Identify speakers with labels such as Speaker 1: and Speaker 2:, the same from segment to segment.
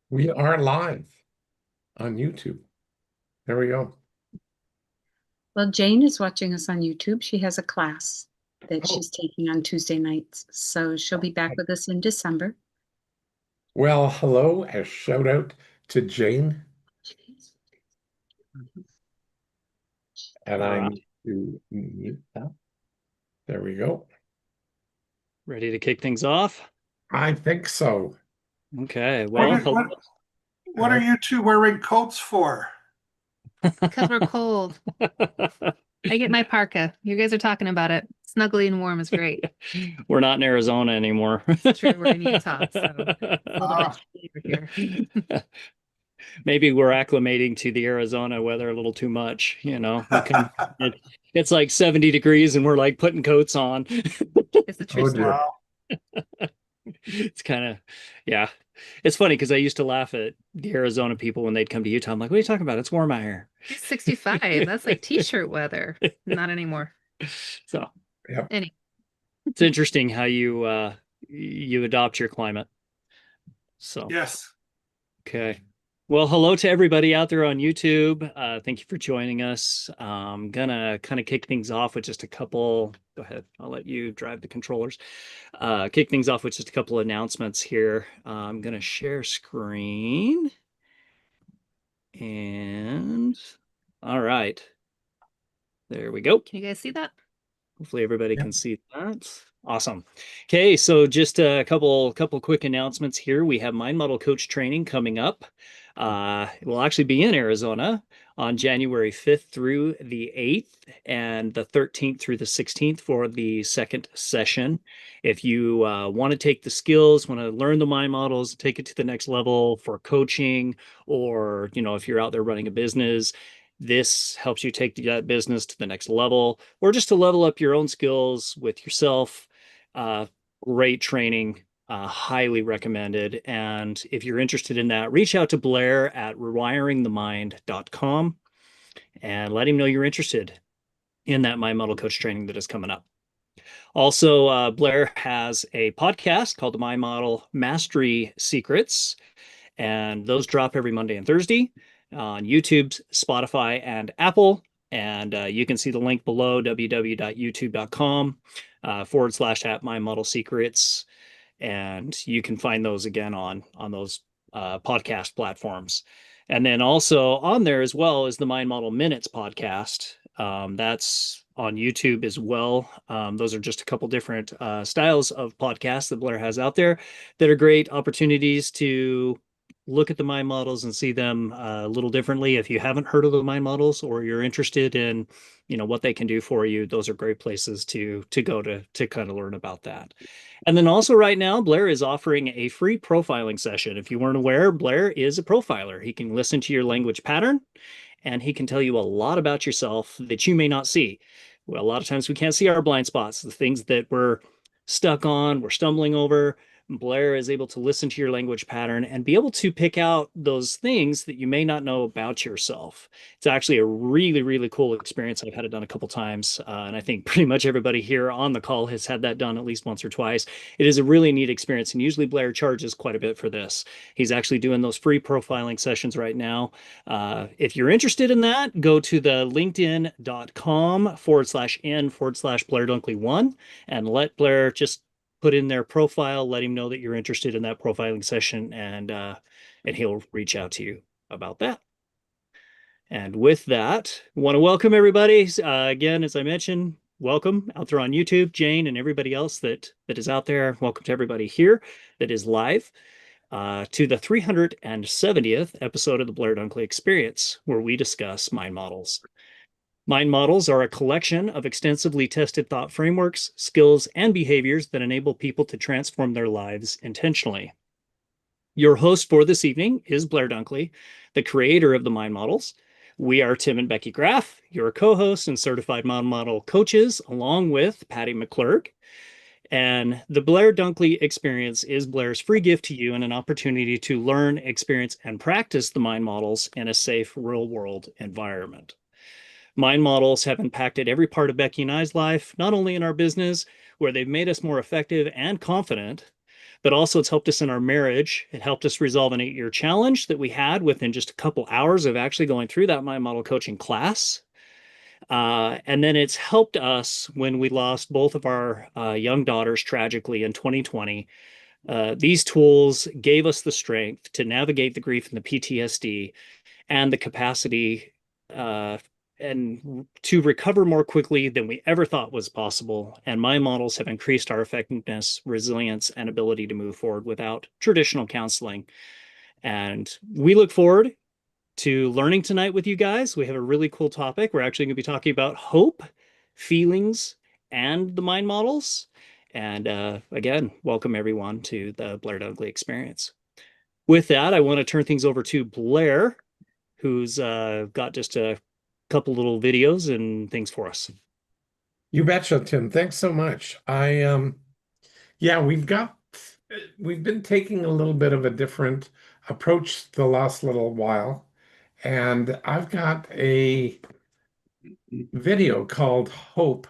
Speaker 1: We are live on YouTube. There we go.
Speaker 2: Well, Jane is watching us on YouTube. She has a class that
Speaker 1: Oh,
Speaker 2: she's taking on Tuesday nights. So she'll be back with us in December.
Speaker 1: well, hello. A shout out to Jane. And
Speaker 3: All
Speaker 1: I
Speaker 3: right.
Speaker 1: need to mute that. There we go.
Speaker 3: Ready to kick things off?
Speaker 1: I think so.
Speaker 3: Okay.
Speaker 4: What
Speaker 3: Well,
Speaker 4: are, what, what are you two wearing coats for?
Speaker 5: Because we're cold. I get my parka. You guys are talking about it. Snuggly and warm is great.
Speaker 3: We're not in Arizona anymore.
Speaker 5: It's true. We're in Utah, so it's a little bit chilly here.
Speaker 3: Maybe we're acclimating to the Arizona weather a little too much. It's like 70 degrees and we're like putting coats on.
Speaker 5: It's the true
Speaker 1: Oh,
Speaker 5: story.
Speaker 1: dear.
Speaker 4: Wow.
Speaker 3: It's kind of, yeah. It's funny because I used to laugh at the Arizona people when they'd come to Utah. I'm like, what are you talking about? It's warm out here.
Speaker 5: It's 65. That's like t-shirt weather. Not anymore.
Speaker 3: So
Speaker 1: Yep.
Speaker 5: Any.
Speaker 3: it's interesting how you adopt your climate. So
Speaker 4: Yes.
Speaker 3: okay. Well, hello to everybody out there on YouTube. Thank you for joining us. I'm gonna kind of kick things off with just a couple. Go ahead. I'll let you drive the controllers. Kick things off with just a couple announcements here. I'm gonna share screen. And all right. There we go.
Speaker 5: Can you guys see that?
Speaker 3: Hopefully everybody
Speaker 1: Yep.
Speaker 3: can see that. Awesome. Okay, so just a couple quick announcements here. We have Mind Model Coach training coming up. It will actually be in Arizona on January 5th through the 8th and the 13th through the 16th for the second session. If you want to take the skills, want to learn the mind models, take it to the next level for coaching, or if you're out there running a business, this helps you take that business to the next level, or just to level up your own skills with yourself. Great training, highly recommended. And if you're interested in that, reach out to Blair at rewiringthemind.com and let him know you're interested in that Mind Model Coach training that is coming up. Also, Blair has a podcast called the Mind Model Mastery Secrets, and those drop every Monday and Thursday on YouTube, Spotify, and Apple. And you can see the link below, www.youtube.com /@ My Model Secrets. And you can find those again on those podcast platforms. And then also on there as well is the Mind Model Minutes podcast. That's on YouTube as well. Those are just a couple different styles of podcasts that Blair has out there that are great opportunities to look at the mind models and see them a little differently. If you haven't heard of the mind models or you're interested in, what they can do for you, those are great places to go to kind of learn about that. And then also right now, Blair is offering a free profiling session. If you weren't aware, Blair is a profiler. He can listen to your language pattern and he can tell you a lot about yourself that you may not see. Well, a lot of times we can't see our blind spots, the things that we're stuck on, we're stumbling over. Blair is able to listen to your language pattern and be able to pick out those things that you may not know about yourself. It's actually a really, really cool experience. I've had it done a couple times, and I think pretty much everybody here on the call has had that done at least once or twice. It is a really neat experience, and usually Blair charges quite a bit for this. He's actually doing those free profiling sessions right now. If you're interested in that, go to the linkedin.com /n/Blair Dunkley 1 and let Blair just put in their profile, let him know that you're interested in that profiling session, and he'll reach out to you about that. And with that, I want to welcome everybody. Again, as I mentioned, welcome out there on YouTube, Jane and everybody else that is out there. Welcome to everybody here that is live to the 370th episode of the Blair Dunkley Experience, where we discuss mind models. Mind models are a collection of extensively tested thought frameworks, skills, and behaviors that enable people to transform their lives intentionally. Your host for this evening is Blair Dunkley, the creator of the mind models. We are Tim and Becky Graff, your co-hosts and certified mind model coaches, along with Patty McClurg. And the Blair Dunkley Experience is Blair's free gift to you and an opportunity to learn, experience, and practice the mind models in a safe, real-world environment. Mind models have impacted every part of Becky and I's life, not only in our business, where they've made us more effective and confident, but also it's helped us in our marriage. It helped us resolve an 8-year challenge that we had within just a couple hours of actually going through that mind model coaching class. And then it's helped us when we lost both of our young daughters tragically in 2020. These tools gave us the strength to navigate the grief and the PTSD and the capacity and to recover more quickly than we ever thought was possible. And my models have increased our effectiveness, resilience, and ability to move forward without traditional counseling. And we look forward to learning tonight with you guys. We have a really cool topic. We're actually going to be talking about hope, feelings, and the mind models. And again, welcome everyone to the Blair Dunkley experience. With that, I want to turn things over to Blair, who's got just a couple little videos and things for us.
Speaker 1: You betcha, Tim. Thanks so much. Yeah, we've been taking a little bit of a different approach the last little while, and I've got a video called Hope,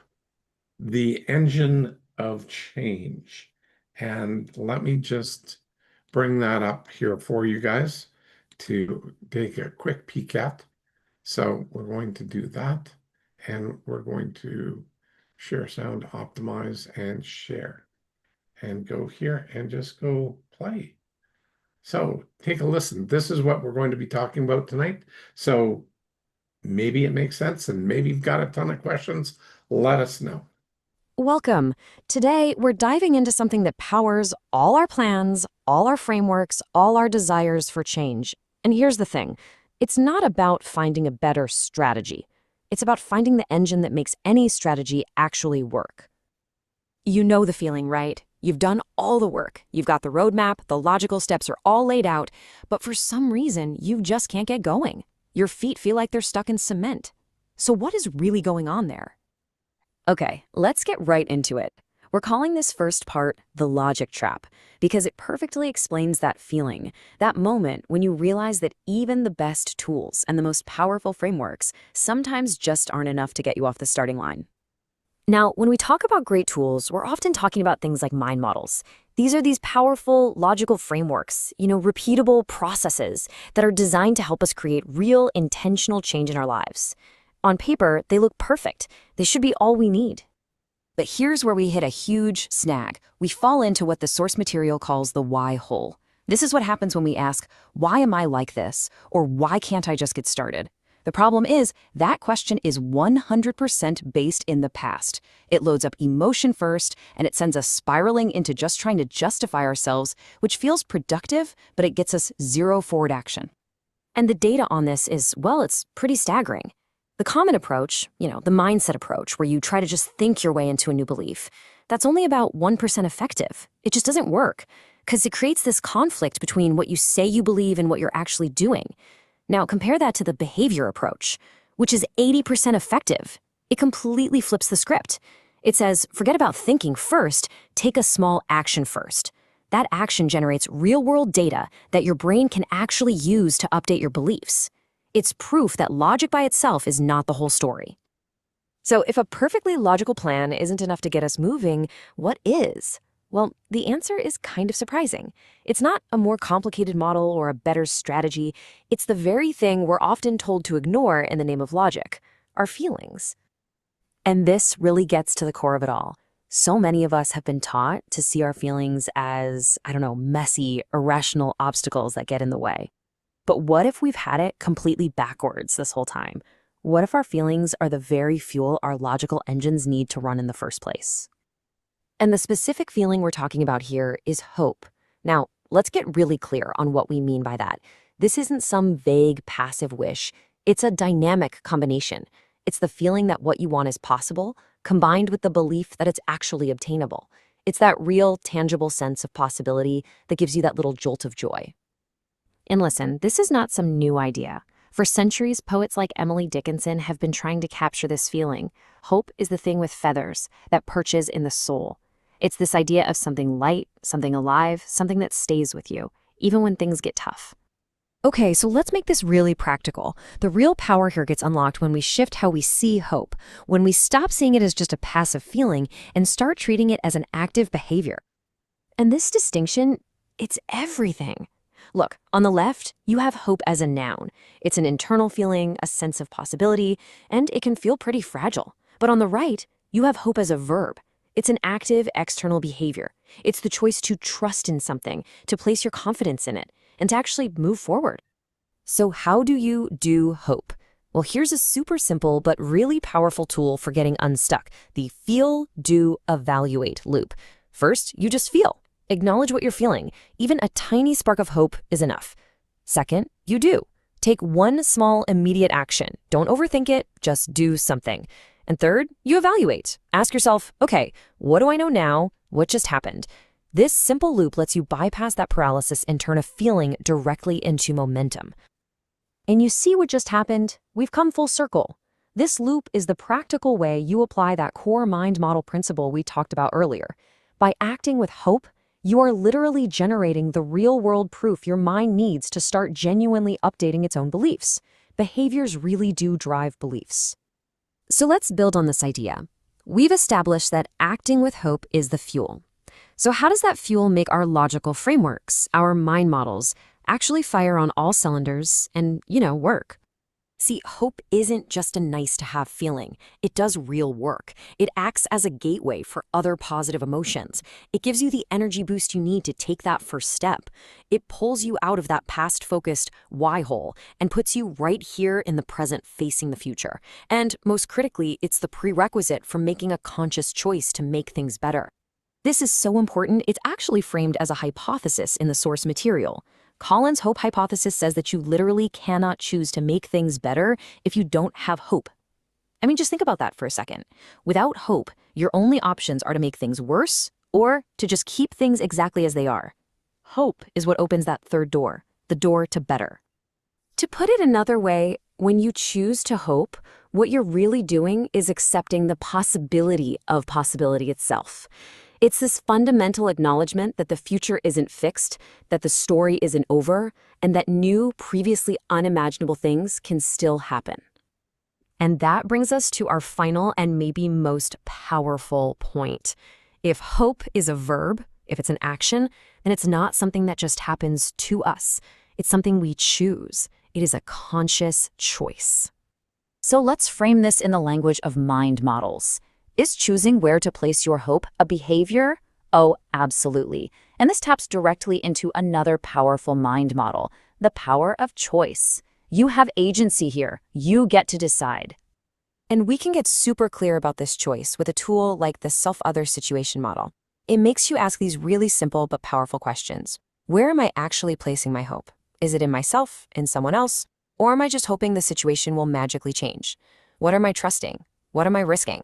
Speaker 1: the Engine of Change. And let me just bring that up here for you guys to take a quick peek at. So we're going to do that, and we're going to share sound, optimize, and share, and go here and just go play. So take a listen. This is what we're going to be talking about tonight. So maybe it makes sense, and maybe you've got a ton of questions. Let us know.
Speaker 6: Welcome. Today, we're diving into something that powers all our plans, all our frameworks, all our desires for change. And here's the thing. It's not about finding a better strategy. It's about finding the engine that makes any strategy actually work. You know the feeling, right? You've done all the work. You've got the roadmap, the logical steps are all laid out, but for some reason, you just can't get going. Your feet feel like they're stuck in cement. So what is really going on there? Okay, let's get right into it. We're calling this first part the logic trap because it perfectly explains that feeling, that moment when you realize that even the best tools and the most powerful frameworks sometimes just aren't enough to get you off the starting line. Now, when we talk about great tools, we're often talking about things like mind models. These are these powerful, logical frameworks, repeatable processes that are designed to help us create real, intentional change in our lives. On paper, they look perfect. They should be all we need. But here's where we hit a huge snag. We fall into what the source material calls the why hole. This is what happens when we ask, why am I like this? Or why can't I just get started? The problem is that question is 100% based in the past. It loads up emotion first, and it sends us spiraling into just trying to justify ourselves, which feels productive, but it gets us zero forward action. And the data on this is, well, it's pretty staggering. The common approach, the mindset approach, where you try to just think your way into a new belief, that's only about 1% effective. It just doesn't work, because it creates this conflict between what you say you believe and what you're actually doing. Now, compare that to the behavior approach, which is 80% effective. It completely flips the script. It says, forget about thinking first, take a small action first. That action generates real-world data that your brain can actually use to update your beliefs. It's proof that logic by itself is not the whole story. So if a perfectly logical plan isn't enough to get us moving, what is? Well, the answer is kind of surprising. It's not a more complicated model or a better strategy. It's the very thing we're often told to ignore in the name of logic, our feelings. And this really gets to the core of it all. So many of us have been taught to see our feelings as, messy, irrational obstacles that get in the way. But what if we've had it completely backwards this whole time? What if our feelings are the very fuel our logical engines need to run in the first place? And the specific feeling we're talking about here is hope. Now, let's get really clear on what we mean by that. This isn't some vague, passive wish. It's a dynamic combination. It's the feeling that what you want is possible, combined with the belief that it's actually obtainable. It's that real, tangible sense of possibility that gives you that little jolt of joy. And listen, this is not some new idea. For centuries, poets like Emily Dickinson have been trying to capture this feeling. Hope is the thing with feathers that perches in the soul. It's this idea of something light, something alive, something that stays with you, even when things get tough. Okay, so let's make this really practical. The real power here gets unlocked when we shift how we see hope, when we stop seeing it as just a passive feeling and start treating it as an active behavior. And this distinction, it's everything. Look, on the left, you have hope as a noun. It's an internal feeling, a sense of possibility, and it can feel pretty fragile. But on the right, you have hope as a verb. It's an active external behavior. It's the choice to trust in something, to place your confidence in it, and to actually move forward. So how do you do hope? Well, here's a super simple but really powerful tool for getting unstuck, the feel, do, evaluate loop. First, you just feel. Acknowledge what you're feeling. Even a tiny spark of hope is enough. Second, you do. Take one small, immediate action. Don't overthink it, just do something. And third, you evaluate. Ask yourself, okay, what do I know now? What just happened? This simple loop lets you bypass that paralysis and turn a feeling directly into momentum. And you see what just happened? We've come full circle. This loop is the practical way you apply that core mind model principle we talked about earlier. By acting with hope, you are literally generating the real-world proof your mind needs to start genuinely updating its own beliefs. Behaviors really do drive beliefs. So let's build on this idea. We've established that acting with hope is the fuel. So how does that fuel make our logical frameworks, our mind models, actually fire on all cylinders and, work? See, hope isn't just a nice-to-have feeling. It does real work. It acts as a gateway for other positive emotions. It gives you the energy boost you need to take that first step. It pulls you out of that past-focused why hole and puts you right here in the present facing the future. And most critically, it's the prerequisite for making a conscious choice to make things better. This is so important, it's actually framed as a hypothesis in the source material. Collins' hope hypothesis says that you literally cannot choose to make things better if you don't have hope. I mean, just think about that for a second. Without hope, your only options are to make things worse or to just keep things exactly as they are. Hope is what opens that third door, the door to better. To put it another way, when you choose to hope, what you're really doing is accepting the possibility of possibility itself. It's this fundamental acknowledgement that the future isn't fixed, that the story isn't over, and that new, previously unimaginable things can still happen. And that brings us to our final and maybe most powerful point. If hope is a verb, if it's an action, then it's not something that just happens to us. It's something we choose. It is a conscious choice. So let's frame this in the language of mind models. Is choosing where to place your hope a behavior? Oh, absolutely. And this taps directly into another powerful mind model, the power of choice. You have agency here. You get to decide. And we can get super clear about this choice with a tool like the self-other situation model. It makes you ask these really simple but powerful questions. Where am I actually placing my hope? Is it in myself, in someone else? Or am I just hoping the situation will magically change? What am I trusting? What am I risking?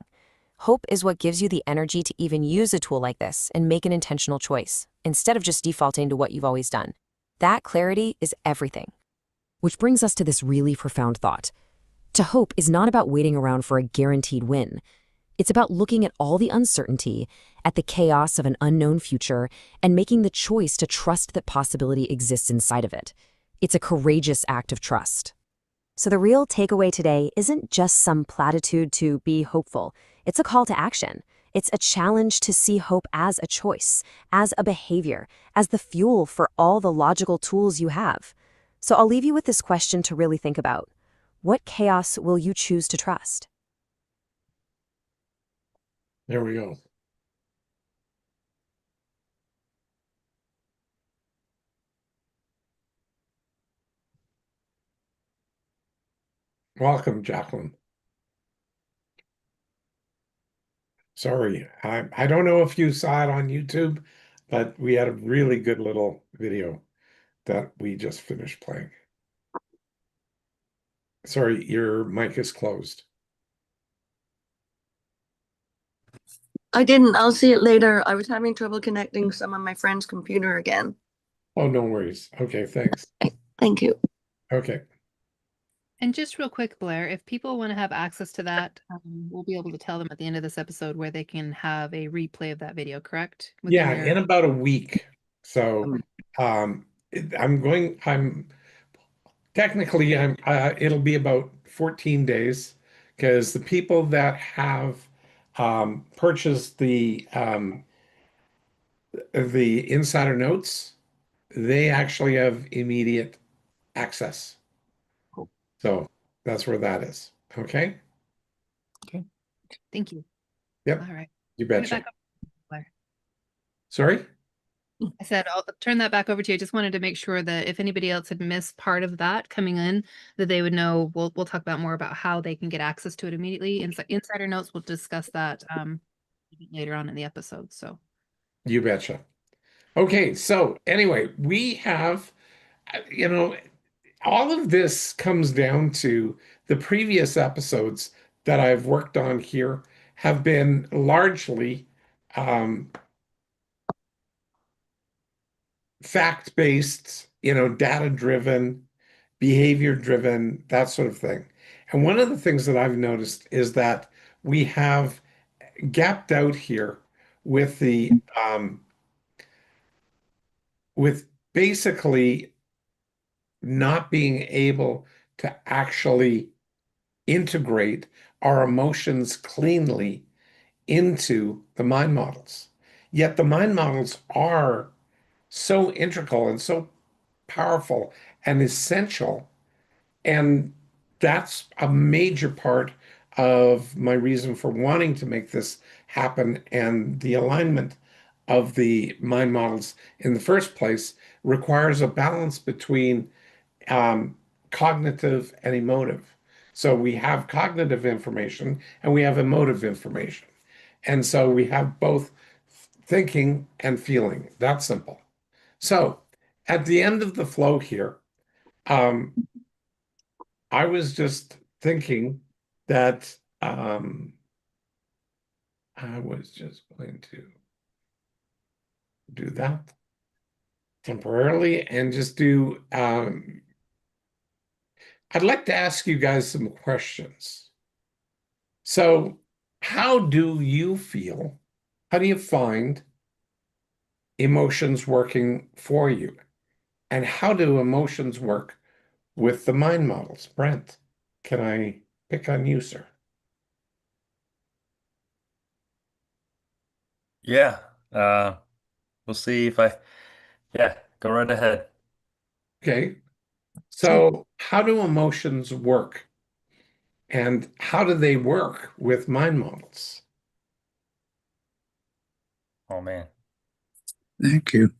Speaker 6: Hope is what gives you the energy to even use a tool like this and make an intentional choice, instead of just defaulting to what you've always done. That clarity is everything. Which brings us to this really profound thought. To hope is not about waiting around for a guaranteed win. It's about looking at all the uncertainty, at the chaos of an unknown future, and making the choice to trust that possibility exists inside of it. It's a courageous act of trust. So the real takeaway today isn't just some platitude to be hopeful. It's a call to action. It's a challenge to see hope as a choice, as a behavior, as the fuel for all the logical tools you have. So I'll leave you with this question to really think about. What chaos will you choose to trust?
Speaker 1: There we go. Welcome, Jacqueline. Sorry, I don't know if you saw it on YouTube, but we had a really good little video that we just finished playing. Sorry, your mic is closed.
Speaker 7: I didn't. I'll see it later. I was having trouble connecting some of my friend's computer again.
Speaker 1: Oh, no worries. Okay, thanks.
Speaker 7: Thank you.
Speaker 1: Okay.
Speaker 5: And just real quick, Blair, if people want to have access to that, we'll be able to tell them at the end of this episode where they can have a replay of that video, correct? Within
Speaker 1: Yeah,
Speaker 5: their-
Speaker 1: in about a week. So I'm technically it'll be about 14 days because the people that have purchased the the insider notes, they actually have immediate access.
Speaker 3: Cool.
Speaker 1: So that's where that is. Okay.
Speaker 3: Okay.
Speaker 5: Thank you.
Speaker 1: Yep.
Speaker 5: All right.
Speaker 1: You
Speaker 5: Turn it
Speaker 1: betcha.
Speaker 5: back over, Blair.
Speaker 1: Sorry?
Speaker 5: I said I'll turn that back over to you. I just wanted to make sure that if anybody else had missed part of that coming in, that they would know. We'll talk about more about how they can get access to it immediately. Insider notes, we'll discuss that later on in the episode. So
Speaker 1: You betcha. Okay, so anyway, we have, you know, all of this comes down to the previous episodes that I've worked on here have been largely um, fact-based, data-driven, behavior-driven, that sort of thing. And one of the things that I've noticed is that we have gapped out here with the with basically not being able to actually integrate our emotions cleanly into the mind models. Yet the mind models are so integral and so powerful and essential. And that's a major part of my reason for wanting to make this happen. And the alignment of the mind models in the first place requires a balance between um, cognitive and emotive. So we have cognitive information and we have emotive information. And so we have both thinking and feeling. That's simple. So at the end of the flow here, um, I was just thinking that I was just going to do that temporarily and just do, I'd like to ask you guys some questions. So, how do you feel? How do you find emotions working for you? And how do emotions work with the mind models? Brent, can I pick on you, sir?
Speaker 8: Yeah. Uh, we'll see if yeah, go right ahead.
Speaker 1: Okay. So, how do emotions work? And how do they work with mind models?
Speaker 8: Oh man.
Speaker 4: Thank you.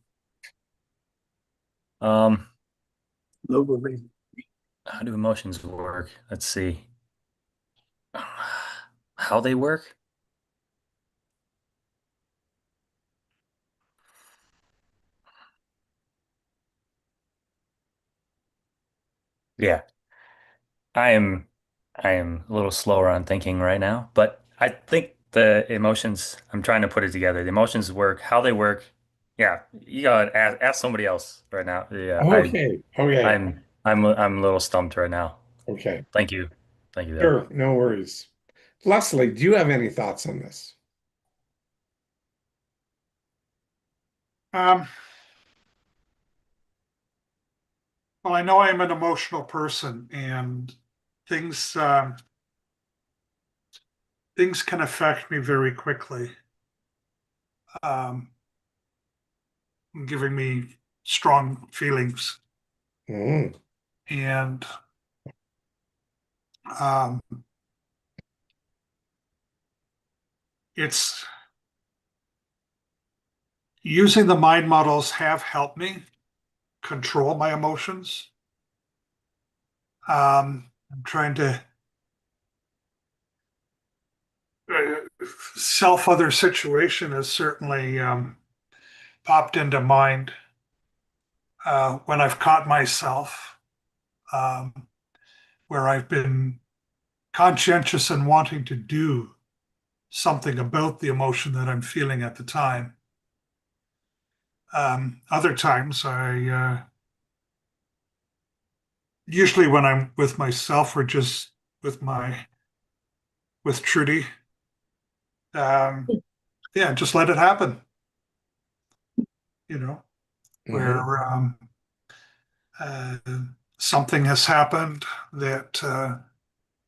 Speaker 8: Um,
Speaker 4: Lovely.
Speaker 8: how do emotions work? Let's see. How they work? Yeah. I am I am a little slower on thinking right now, but I think the emotions, I'm trying to put it together. The emotions work, how they work. Yeah, you gotta ask somebody else right now. Yeah,
Speaker 1: Okay. Okay.
Speaker 8: I'm a little stumped right now.
Speaker 1: Okay.
Speaker 8: Thank you. Thank you though.
Speaker 1: Sure. No worries. Leslie, do you have any thoughts on this?
Speaker 4: Um, well, I know I'm an emotional person, and things things can affect me very quickly, um, giving me strong feelings.
Speaker 1: Mm,
Speaker 4: And um, it's using the mind models have helped me control my emotions. I'm trying to self other situation has certainly popped into mind when I've caught myself um, where I've been conscientious and wanting to do something about the emotion that I'm feeling at the time. Other times, usually when I'm with myself or just with with Trudy, um, yeah, just let it happen. You know, where
Speaker 1: mhm,
Speaker 4: uh, something has happened that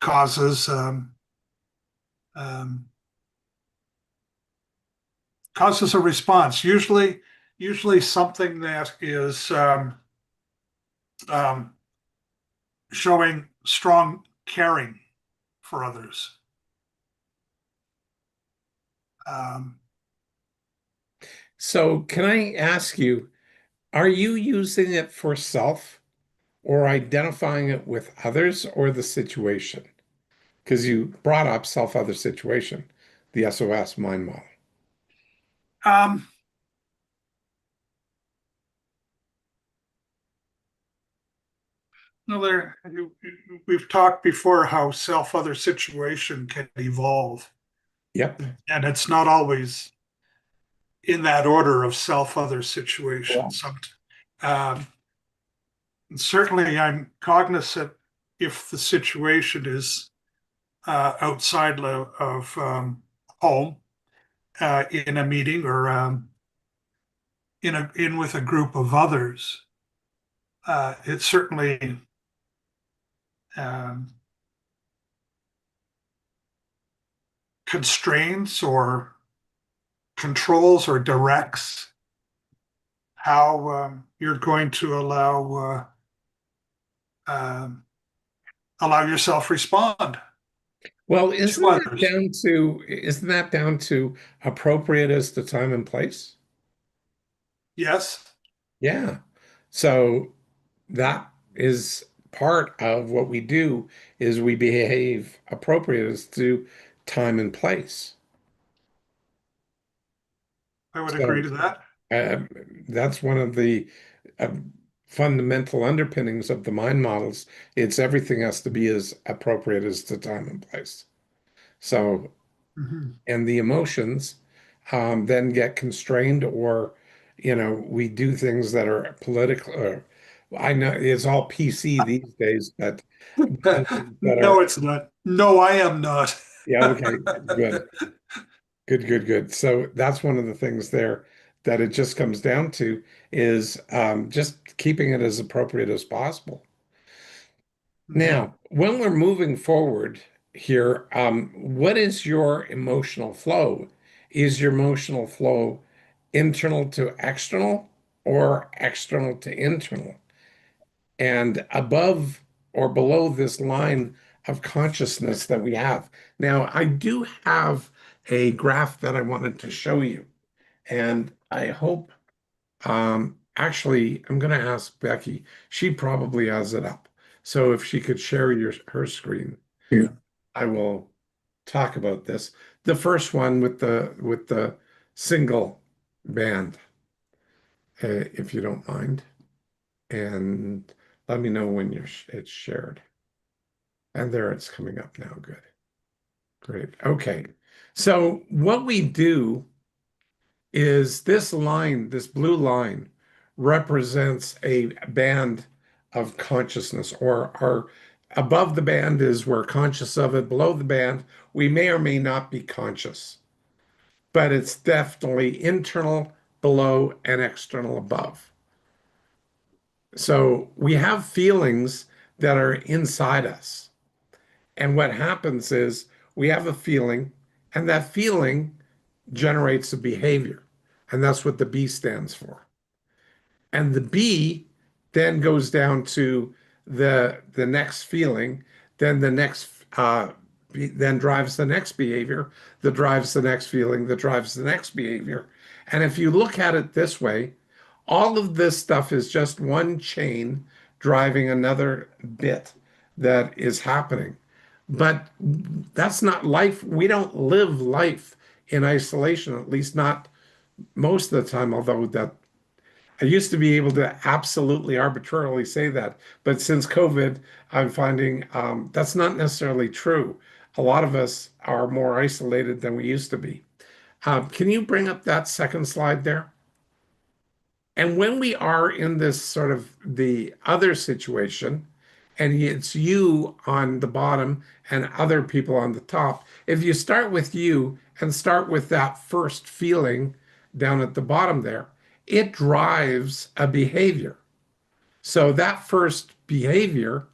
Speaker 4: causes um, causes a response. Usually something that is um, showing strong caring for others. Um,
Speaker 1: So can I ask you, are you using it for self or identifying it with others or the situation? Because you brought up self-other situation, the SOS mind model.
Speaker 4: um, no, we've talked before how self-other situation can evolve,
Speaker 1: Yep.
Speaker 4: and it's not always in that order of self-other situation.
Speaker 1: Correct.
Speaker 4: Um, certainly, I'm cognizant if the situation is outside of home, in a meeting or in with a group of others. It certainly um, constrains or controls or directs how you're going to um, allow yourself respond
Speaker 1: Well,
Speaker 4: to others.
Speaker 1: isn't that down to appropriate as the time and place?
Speaker 4: Yes,
Speaker 1: Yeah. So that is part of what we do is we behave appropriate as to time and place.
Speaker 4: I would agree
Speaker 1: So
Speaker 4: to that.
Speaker 1: uh, that's one of the uh, fundamental underpinnings of the mind models. It's everything has to be as appropriate as the time and place. So,
Speaker 4: Mhm.
Speaker 1: and the emotions then get constrained, or, we do things that are political. I know it's all PC these days, but we do things that
Speaker 4: No,
Speaker 1: are,
Speaker 4: it's not. No, I am not.
Speaker 1: yeah, okay, good. Good, good, good. So that's one of the things there that it just comes down to is just keeping it as appropriate as possible.
Speaker 4: Mhm.
Speaker 1: Now, when we're moving forward here, what is your emotional flow? Is your emotional flow internal to external or external to internal? And above or below this line of consciousness that we have. Now, I do have a graph that I wanted to show you. And I hope, actually, I'm going to ask Becky. She probably has it up. So if she could share her screen,
Speaker 4: Yeah.
Speaker 1: I will talk about this. The first one with the single band, if you don't mind, and let me know when it's shared. And there it's coming up now. Good, great. Okay. So what we do is this line, this blue line, represents a band of consciousness, or our above the band is we're conscious of it, below the band, we may or may not be conscious, but it's definitely internal below and external above. So we have feelings that are inside us. And what happens is we have a feeling, and that feeling generates a behavior. And that's what the B stands for. And the B then goes down to the next feeling, then the next then drives the next behavior, that drives the next feeling, that drives the next behavior. And if you look at it this way, all of this stuff is just one chain driving another bit that is happening. But that's not life. We don't live life in isolation, at least not most of the time, although that I used to be able to absolutely arbitrarily say that. But since COVID, I'm finding that's not necessarily true. A lot of us are more isolated than we used to be. Can you bring up that second slide there? And when we are in this sort of the other situation, and it's you on the bottom and other people on the top, if you start with you and start with that first feeling down at the bottom there, it drives a behavior. So that first behavior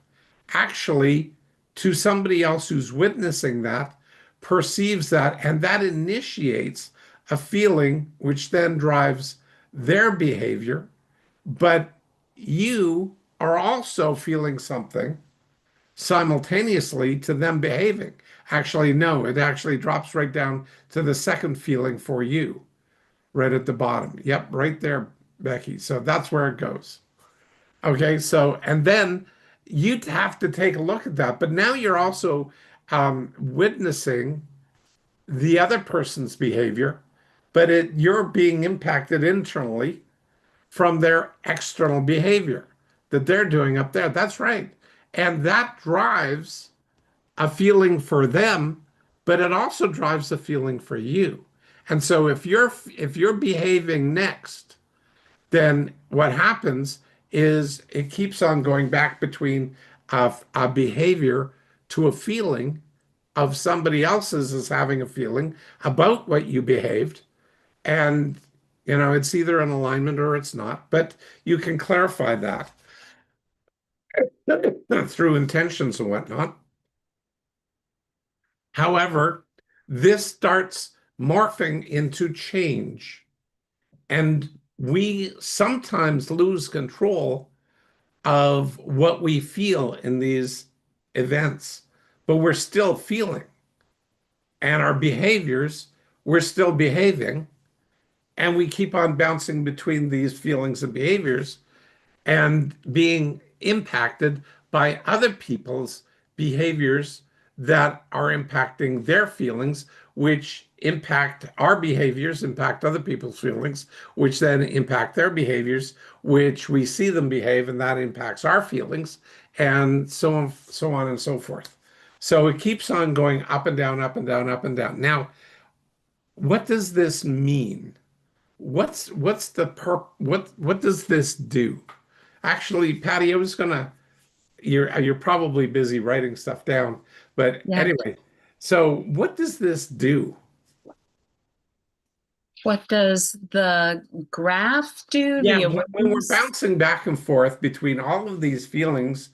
Speaker 1: actually, to somebody else who's witnessing that, perceives that, and that initiates a feeling which then drives their behavior, but you are also feeling something simultaneously to them behaving. Actually, no, it actually drops right down to the second feeling for you, right at the bottom. Yep, right there, Becky. So that's where it goes. Okay, so, and then you'd have to take a look at that. But now you're also witnessing the other person's behavior, but you're being impacted internally from their external behavior that they're doing up there. That's right. And that drives a feeling for them, but it also drives a feeling for you. And so if you're behaving next, then what happens is it keeps on going back between a behavior to a feeling of somebody else's is having a feeling about what you behaved. And, it's either an alignment or it's not, but you can clarify that through intentions and whatnot. However, this starts morphing into change, and we sometimes lose control of what we feel in these events, but we're still feeling, and our behaviors, we're still behaving, and we keep on bouncing between these feelings and behaviors and being impacted by other people's behaviors that are impacting their feelings, which impact our behaviors, impact other people's feelings, which then impact their behaviors, which we see them behave, and that impacts our feelings, and so on and so forth. So it keeps on going up and down, up and down, up and down. Now, what does this mean? What's the what does this do? Actually, Patty, you're probably busy writing stuff down, but
Speaker 2: Yeah.
Speaker 1: anyway, so what does this do?
Speaker 2: What does the graph do?
Speaker 1: Yeah,
Speaker 2: The
Speaker 1: when we're
Speaker 2: awareness?
Speaker 1: bouncing back and forth between all of these feelings,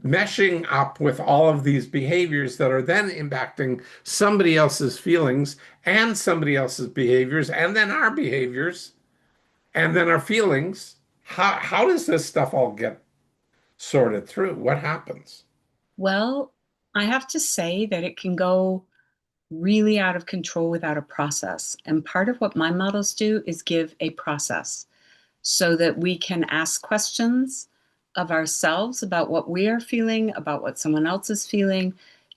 Speaker 1: meshing up with all of these behaviors that are then impacting somebody else's feelings and somebody else's behaviors, and then our behaviors, and then our feelings, how does this stuff all get sorted through? What happens?
Speaker 2: Well, I have to say that it can go really out of control without a process. And part of what my models do is give a process so that we can ask questions of ourselves about what we are feeling, about what someone else is feeling,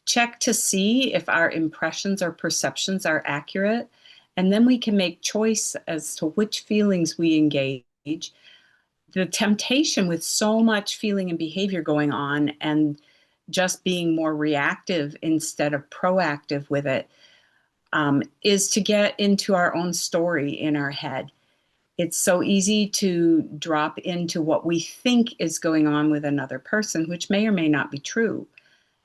Speaker 2: check to see if our impressions or perceptions are accurate. And then we can make choice as to which feelings we engage. The temptation with so much feeling and behavior going on and just being more reactive instead of proactive with it is to get into our own story in our head. It's so easy to drop into what we think is going on with another person, which may or may not be true.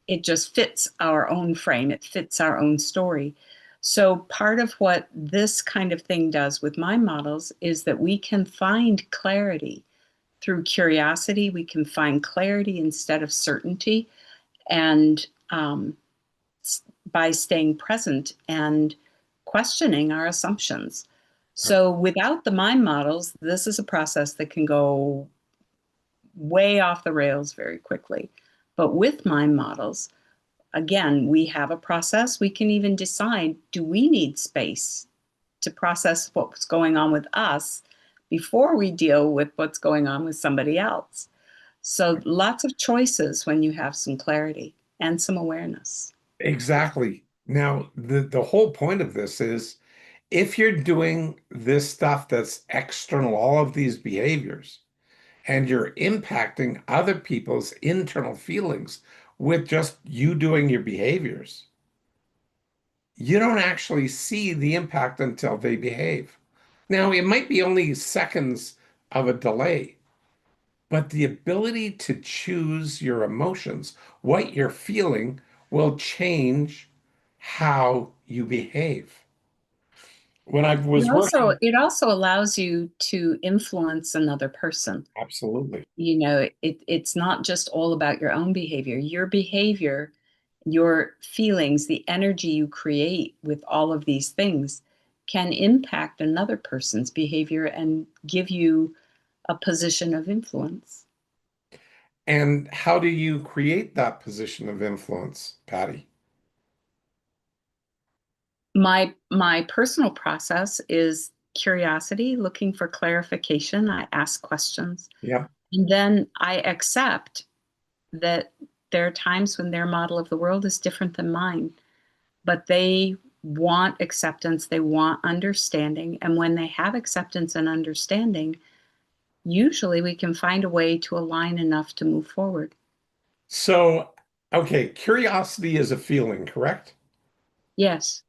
Speaker 2: It just fits our own frame, it fits our own story. So, part of what this kind of thing does with my models is that we can find clarity through curiosity. We can find clarity instead of certainty, and by staying present and questioning our assumptions. So without the mind models, this is a process that can go way off the rails very quickly. But with mind models, again, we have a process. We can even decide, do we need space to process what's going on with us before we deal with what's going on with somebody else? So lots of choices when you have some clarity and some awareness.
Speaker 1: Exactly. Now, the whole point of this is if you're doing this stuff that's external, all of these behaviors, and you're impacting other people's internal feelings with just you doing your behaviors, you don't actually see the impact until they behave. Now, it might be only seconds of a delay, but the ability to choose your emotions, what you're feeling, will change how you behave. When I was working,
Speaker 2: It also allows you to influence another person.
Speaker 1: absolutely.
Speaker 2: It's not just all about your own behavior, your feelings, the energy you create with all of these things can impact another person's behavior and give you a position of influence.
Speaker 1: And how do you create that position of influence, Patty?
Speaker 2: My personal process is curiosity, looking for clarification. I ask questions.
Speaker 1: Yeah.
Speaker 2: And then I accept that there are times when their model of the world is different than mine, but they want acceptance, they want understanding. And when they have acceptance and understanding, usually we can find a way to align enough to move forward.
Speaker 1: So, okay, curiosity is a feeling, correct?
Speaker 2: Yes.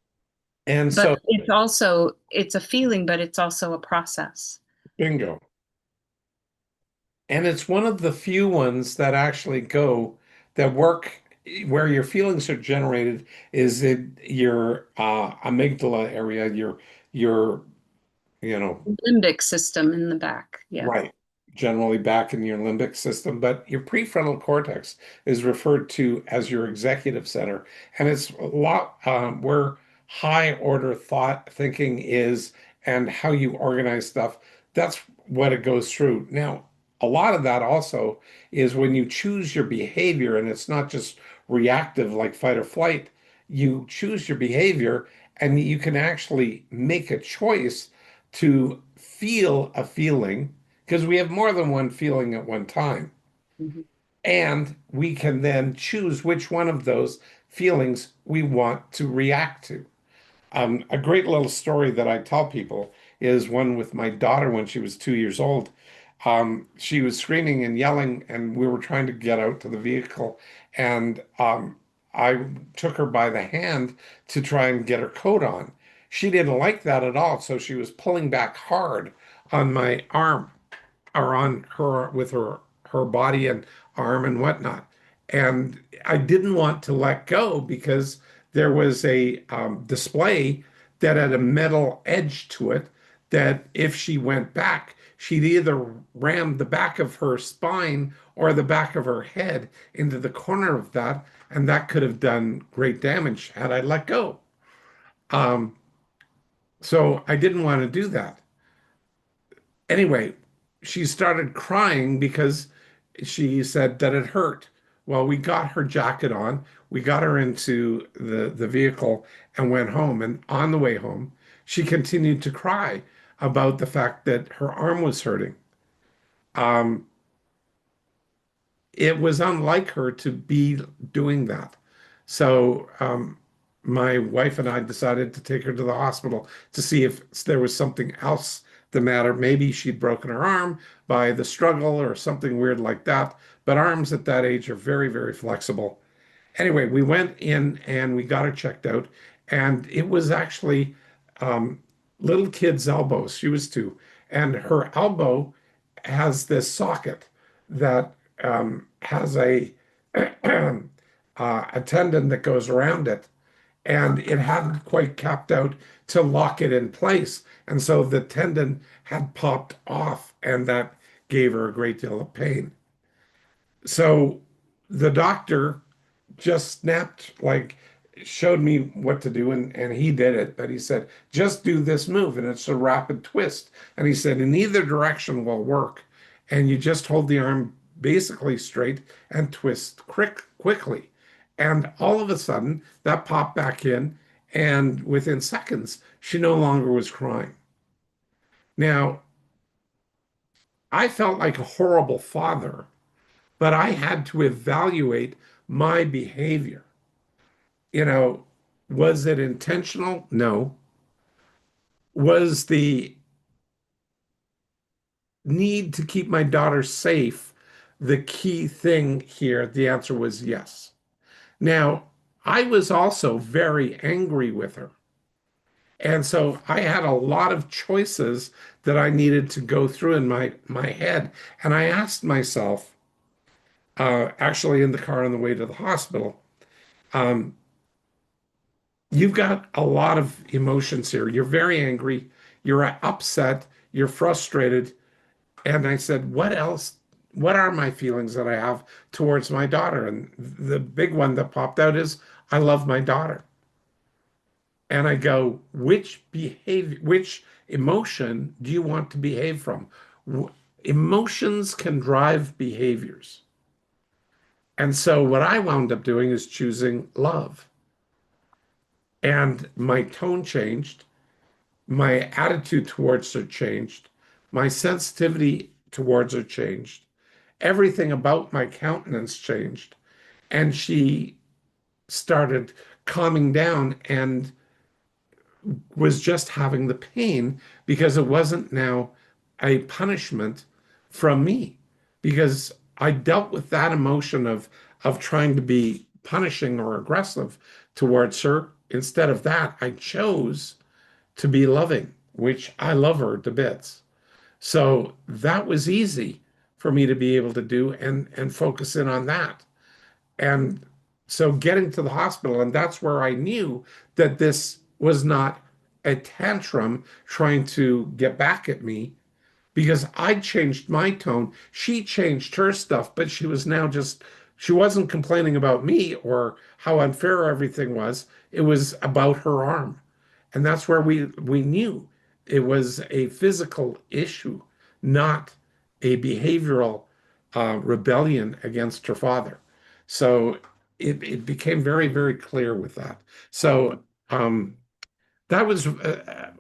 Speaker 1: And
Speaker 2: But
Speaker 1: so,
Speaker 2: it's a feeling, but it's also a process.
Speaker 1: bingo. And it's one of the few ones that actually go that work where your feelings are generated is in your amygdala area, your you know,
Speaker 2: Limbic system in the back. Yeah.
Speaker 1: right, generally back in your limbic system, but your prefrontal cortex is referred to as your executive center, and it's a lot where high order thought thinking is and how you organize stuff. That's what it goes through. Now, a lot of that also is when you choose your behavior, and it's not just reactive like fight or flight. You choose your behavior, and you can actually make a choice to feel a feeling because we have more than one feeling at one time.
Speaker 2: Mhm.
Speaker 1: And we can then choose which one of those feelings we want to react to. A great little story that I tell people is one with my daughter when she was 2 years old. She was screaming and yelling, and we were trying to get out to the vehicle. And I took her by the hand to try and get her coat on. She didn't like that at all, so she was pulling back hard on my arm or on her with her body and arm and whatnot. And I didn't want to let go because there was a display that had a metal edge to it that if she went back, she'd either ram the back of her spine or the back of her head into the corner of that, and that could have done great damage had I let go. Um, so I didn't want to do that. Anyway, she started crying because she said that it hurt. Well, we got her jacket on, we got her into the vehicle and went home. And on the way home, she continued to cry about the fact that her arm was hurting. Um, it was unlike her to be doing that. So my wife and I decided to take her to the hospital to see if there was something else the matter. Maybe she'd broken her arm by the struggle or something weird like that. But arms at that age are very, very flexible. Anyway, we went in and we got her checked out, and it was actually um, little kid's elbows. She was 2, and her elbow has this socket that has a tendon that goes around it, and it hadn't quite capped out to lock it in place, and so the tendon had popped off, and that gave her a great deal of pain. So the doctor just snapped, like, showed me what to do, and he did it. But he said, just do this move, and it's a rapid twist. And he said, in either direction will work. And you just hold the arm basically straight and twist quickly. And all of a sudden, that popped back in. And within seconds, she no longer was crying. Now, I felt like a horrible father, but I had to evaluate my behavior. You know, was it intentional? No. Was the need to keep my daughter safe the key thing here? The answer was yes. Now, I was also very angry with her. And so I had a lot of choices that I needed to go through in my head. And I asked myself, actually in the car on the way to the hospital, um, you've got a lot of emotions here. You're very angry, you're upset, you're frustrated. And I said, what else? What are my feelings that I have towards my daughter? And the big one that popped out is, I love my daughter. And I go, which emotion do you want to behave from? Emotions can drive behaviors. And so what I wound up doing is choosing love. And my tone changed, my attitude towards her changed, my sensitivity towards her changed, everything about my countenance changed. And she started calming down and was just having the pain because it wasn't now a punishment from me, because I dealt with that emotion of trying to be punishing or aggressive towards her. Instead of that, I chose to be loving, which I love her to bits. So that was easy for me to be able to do and focus in on that. And so getting to the hospital, and that's where I knew that this was not a tantrum trying to get back at me, because I changed my tone. She changed her stuff, but she was now just, she wasn't complaining about me or how unfair everything was. It was about her arm. And that's where we knew it was a physical issue, not a behavioral rebellion against her father. So it became very, very clear with that. So that was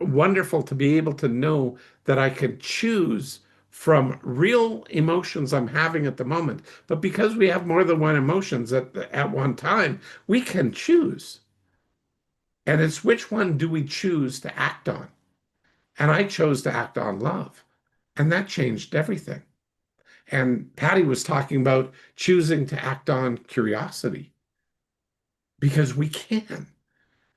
Speaker 1: wonderful to be able to know that I could choose from real emotions I'm having at the moment. But because we have more than one emotions at one time, we can choose. And it's which one do we choose to act on? And I chose to act on love. And that changed everything. And Patty was talking about choosing to act on curiosity, because we can.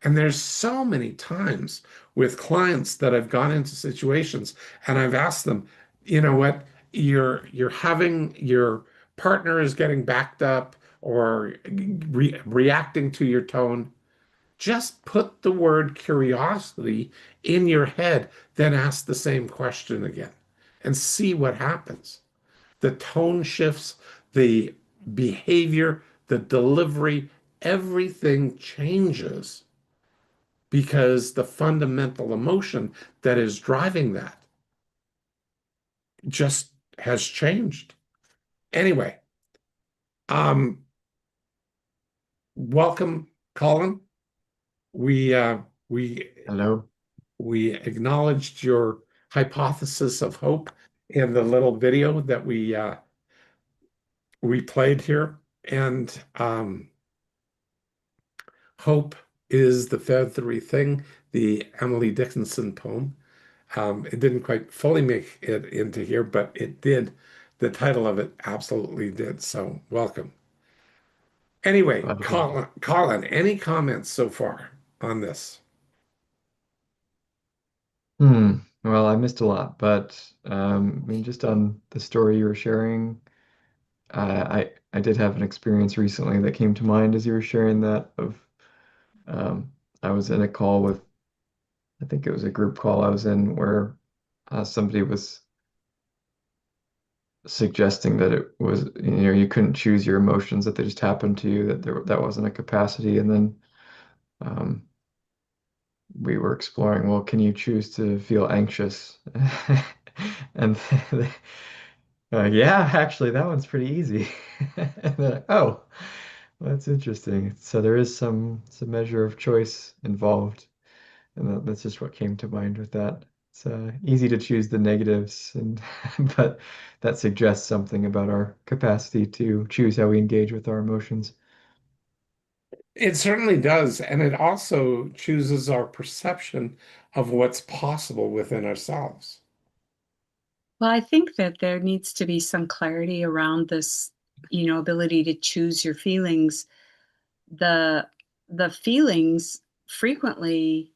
Speaker 1: And there's so many times with clients that I've gone into situations and I've asked them, you know what, you're having your partner is getting backed up or reacting to your tone. Just put the word curiosity in your head, then ask the same question again and see what happens. The tone shifts, the behavior, the delivery, everything changes because the fundamental emotion that is driving that just has changed. Anyway, um, welcome, Colin. We uh, we
Speaker 9: Hello.
Speaker 1: we acknowledged your hypothesis of hope in the little video that we played here, and hope is the feathery thing, the Emily Dickinson poem. It didn't quite fully make it into here, but it did. The title of it absolutely did. So welcome. Anyway,
Speaker 9: Glad to be here.
Speaker 1: Colin, any comments so far on this?
Speaker 9: Well, I missed a lot, but I mean, just on the story you were sharing, I did have an experience recently that came to mind as you were sharing that. I was in a call with, I think it was a group call I was in where somebody was suggesting that it was, you couldn't choose your emotions, that they just happened to you, that wasn't a capacity, and then um, we were exploring, well, can you choose to feel anxious? And yeah, actually, that one's pretty easy. And they're like, oh, well, that's interesting. So there is some measure of choice involved, and that's just what came to mind with that. It's easy to choose the negatives, and but that suggests something about our capacity to choose how we engage with our emotions.
Speaker 1: It certainly does. And it also chooses our perception of what's possible within ourselves.
Speaker 2: Well, I think that there needs to be some clarity around this, ability to choose your feelings. The the feelings frequently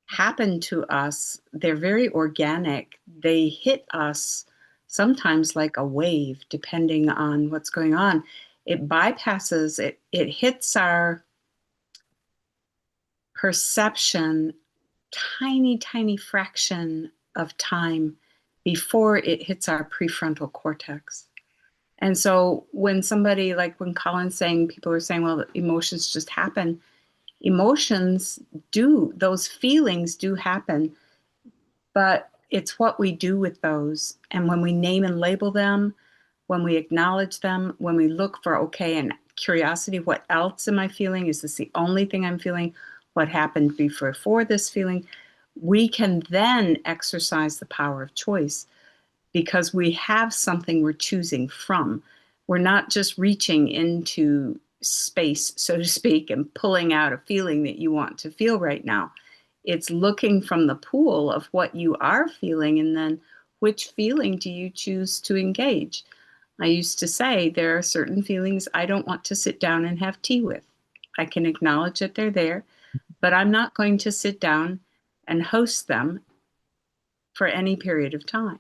Speaker 2: happen to us. They're very organic. They hit us sometimes like a wave, depending on what's going on. It bypasses it, it hits our perception tiny, tiny fraction of time before it hits our prefrontal cortex. And so when somebody, like when Colin's saying, people are saying, well, emotions just happen, Emotions those feelings do happen, but it's what we do with those. And when we name and label them, when we acknowledge them, when we look for, okay, and curiosity, what else am I feeling? Is this the only thing I'm feeling? What happened before this feeling? We can then exercise the power of choice because we have something we're choosing from. We're not just reaching into space, so to speak, and pulling out a feeling that you want to feel right now. It's looking from the pool of what you are feeling, and then which feeling do you choose to engage? I used to say there are certain feelings I don't want to sit down and have tea with. I can acknowledge that they're there, but I'm not going to sit down and host them for any period of time.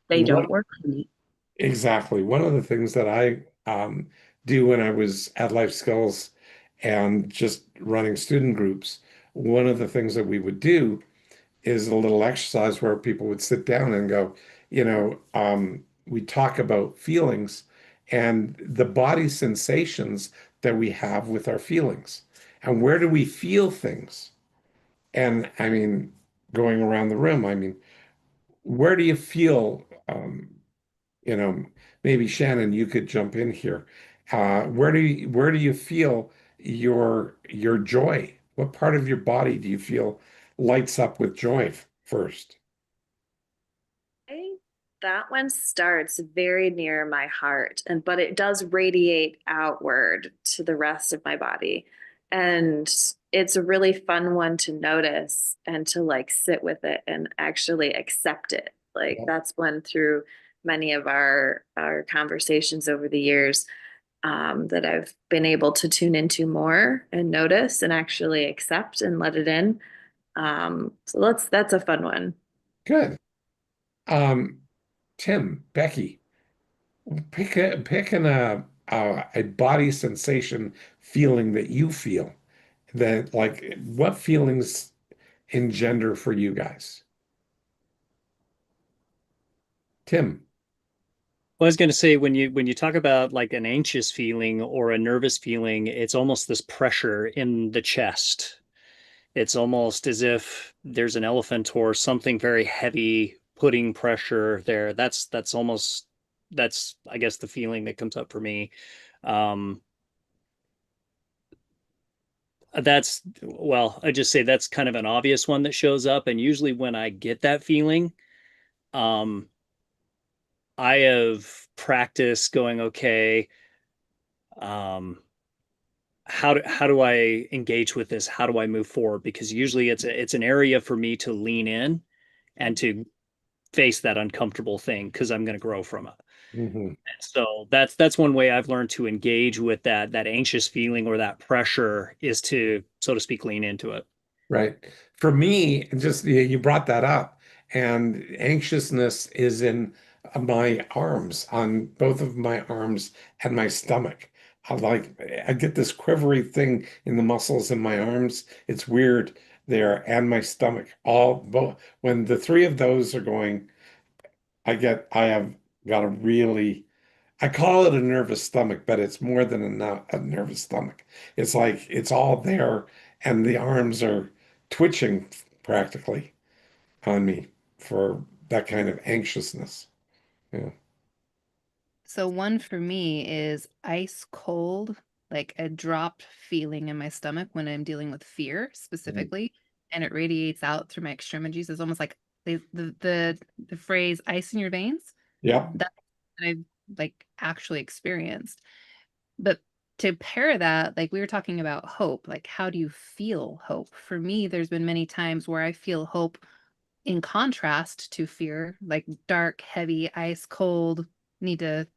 Speaker 2: They don't
Speaker 1: What
Speaker 2: work for me.
Speaker 1: exactly? One of the things that I do when I was at Life Skills and just running student groups, one of the things that we would do is a little exercise where people would sit down and go, we talk about feelings and the body sensations that we have with our feelings. And where do we feel things? And I mean, going around the room, I mean, where do you feel, you know, maybe Shannon, you could jump in here. Where do you feel your joy? What part of your body do you feel lights up with joy first?
Speaker 10: Okay, that one starts very near my heart, but it does radiate outward to the rest of my body. And it's a really fun one to notice and to like sit with it and actually accept it. Like
Speaker 1: Yeah.
Speaker 10: that's one through many of our conversations over the years, that I've been able to tune into more and notice and actually accept and let it in. So that's a fun one.
Speaker 1: Good. Um, Tim, Becky, pick a body sensation feeling that you feel that like what feelings engender for you guys? Tim.
Speaker 3: Well, I was going to say when you talk about like an anxious feeling or a nervous feeling, it's almost this pressure in the chest. It's almost as if there's an elephant or something very heavy putting pressure there. That's I guess the feeling that comes up for me. Um, I just say that's kind of an obvious one that shows up, and usually when I get that feeling, um, I have practiced going, okay, um, how do I engage with this? How do I move forward? Because usually it's an area for me to lean in and to face that uncomfortable thing because I'm going to grow from it.
Speaker 1: Mhm.
Speaker 3: So that's one way I've learned to engage with that anxious feeling or that pressure is to, so to speak, lean into it.
Speaker 1: Right. For me, just you brought that up, and anxiousness is in my arms, on both of my arms and my stomach. I get this quivery thing in the muscles in my arms. It's weird there, and my stomach. All both when the three of those are going, I have got a really I call it a nervous stomach, but it's more than a nervous stomach. It's like it's all there, and the arms are twitching practically on me for that kind of anxiousness. Yeah.
Speaker 5: So one for me is ice cold, like a dropped feeling in my stomach when I'm dealing with fear
Speaker 1: Mhm.
Speaker 5: specifically, and it radiates out through my extremities. It's almost like the phrase "ice in your veins."
Speaker 1: Yep.
Speaker 5: That I've like actually experienced. But to pair that, like we were talking about hope, like how do you feel hope? For me, there's been many times where I feel hope in contrast to fear, like dark, heavy, ice cold, need to,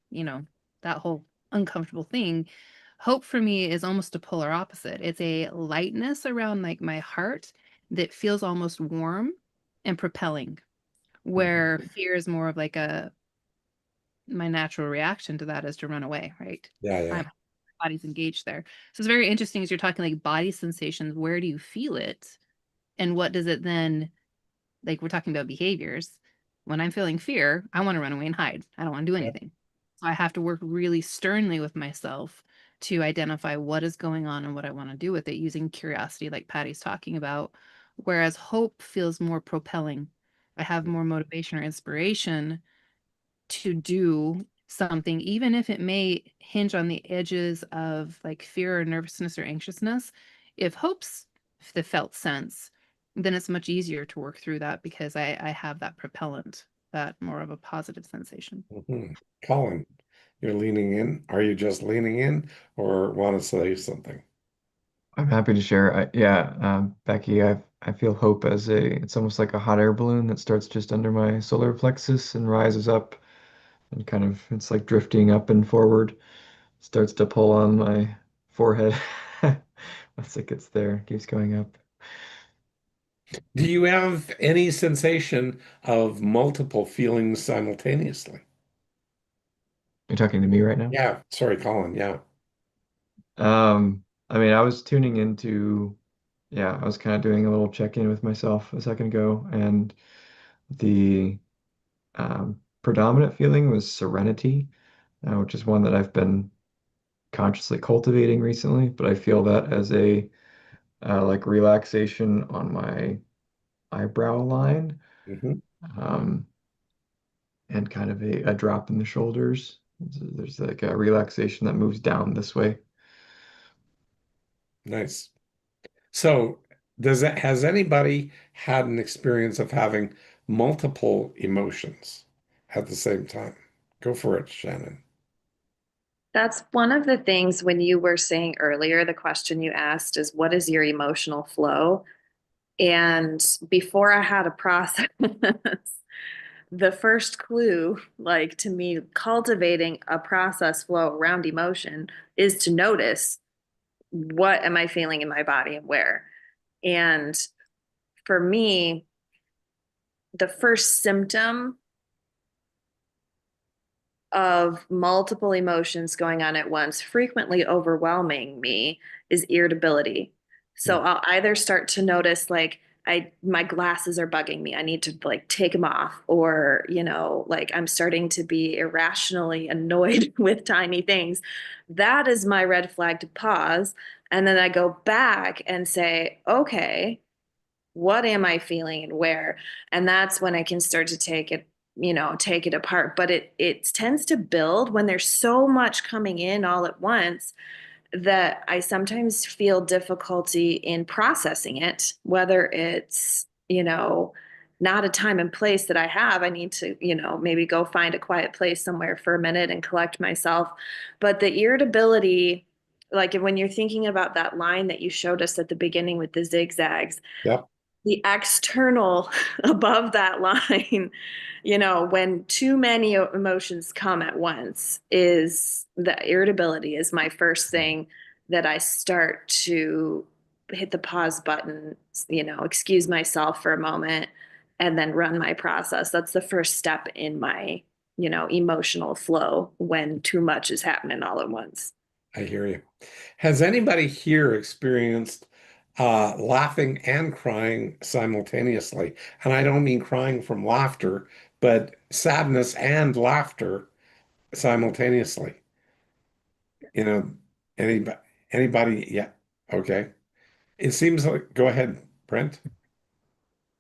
Speaker 5: that whole uncomfortable thing. Hope for me is almost a polar opposite. It's a lightness around like my heart that feels almost warm and propelling,
Speaker 1: Mhm.
Speaker 5: where fear is more of like my natural reaction to that is to run away, right?
Speaker 1: Yeah,
Speaker 5: My
Speaker 1: yeah.
Speaker 5: body's engaged there. So it's very interesting as you're talking like body sensations, where do you feel it? And what does it then, like we're talking about behaviors. When I'm feeling fear, I want to run away and hide. I don't want to do
Speaker 1: Yeah.
Speaker 5: anything. So I have to work really sternly with myself to identify what is going on and what I want to do with it using curiosity, like Patty's talking about. Whereas hope feels more propelling. I have more motivation or inspiration to do something, even if it may hinge on the edges of like fear or nervousness or anxiousness. If hope's the felt sense, then it's much easier to work through that because I have that propellant, that more of a positive sensation.
Speaker 1: Mhm. Colin, you're leaning in. Are you just leaning in or want to say something?
Speaker 9: I'm happy to share. Yeah, Becky, I feel hope as it's almost like a hot air balloon that starts just under my solar plexus and rises up and kind of, it's like drifting up and forward, starts to pull on my forehead. Once it gets there, keeps going up.
Speaker 1: Do you have any sensation of multiple feelings simultaneously?
Speaker 9: You're talking to me right now?
Speaker 1: Yeah, sorry, Colin. Yeah.
Speaker 9: I mean, I was tuning into, yeah, I was kind of doing a little check-in with myself a second ago, and the predominant feeling was serenity, which is one that I've been consciously cultivating recently, but I feel that as a like relaxation on my eyebrow line,
Speaker 1: Hmm.
Speaker 9: um, and kind of a drop in the shoulders. There's like a relaxation that moves down this way.
Speaker 1: Nice. So, has anybody had an experience of having multiple emotions at the same time? Go for it, Shannon.
Speaker 10: That's one of the things when you were saying earlier, the question you asked is, what is your emotional flow? And before I had a process, the first clue, like to me, cultivating a process flow around emotion is to notice what am I feeling in my body and where. And for me, the first symptom of multiple emotions going on at once, frequently overwhelming me, is irritability. So I'll either start to notice like my glasses are bugging me. I need to like take them off, or like I'm starting to be irrationally annoyed with tiny things. That is my red flag to pause. And then I go back and say, okay, what am I feeling and where? And that's when I can start to take it apart. But it tends to build when there's so much coming in all at once that I sometimes feel difficulty in processing it, whether it's, not a time and place that I have. I need to, maybe go find a quiet place somewhere for a minute and collect myself. But the irritability, like when you're thinking about that line that you showed us at the beginning with the zigzags,
Speaker 1: Yep.
Speaker 10: the external above that line, when too many emotions come at once, is the irritability is my first thing that I start to hit the pause button, excuse myself for a moment and then run my process. That's the first step in my, emotional flow when too much is happening all at once.
Speaker 1: I hear you. Has anybody here experienced laughing and crying simultaneously? And I don't mean crying from laughter, but sadness and laughter simultaneously. You know, anybody, anybody? Yeah. Okay. It seems like, go ahead, Brent.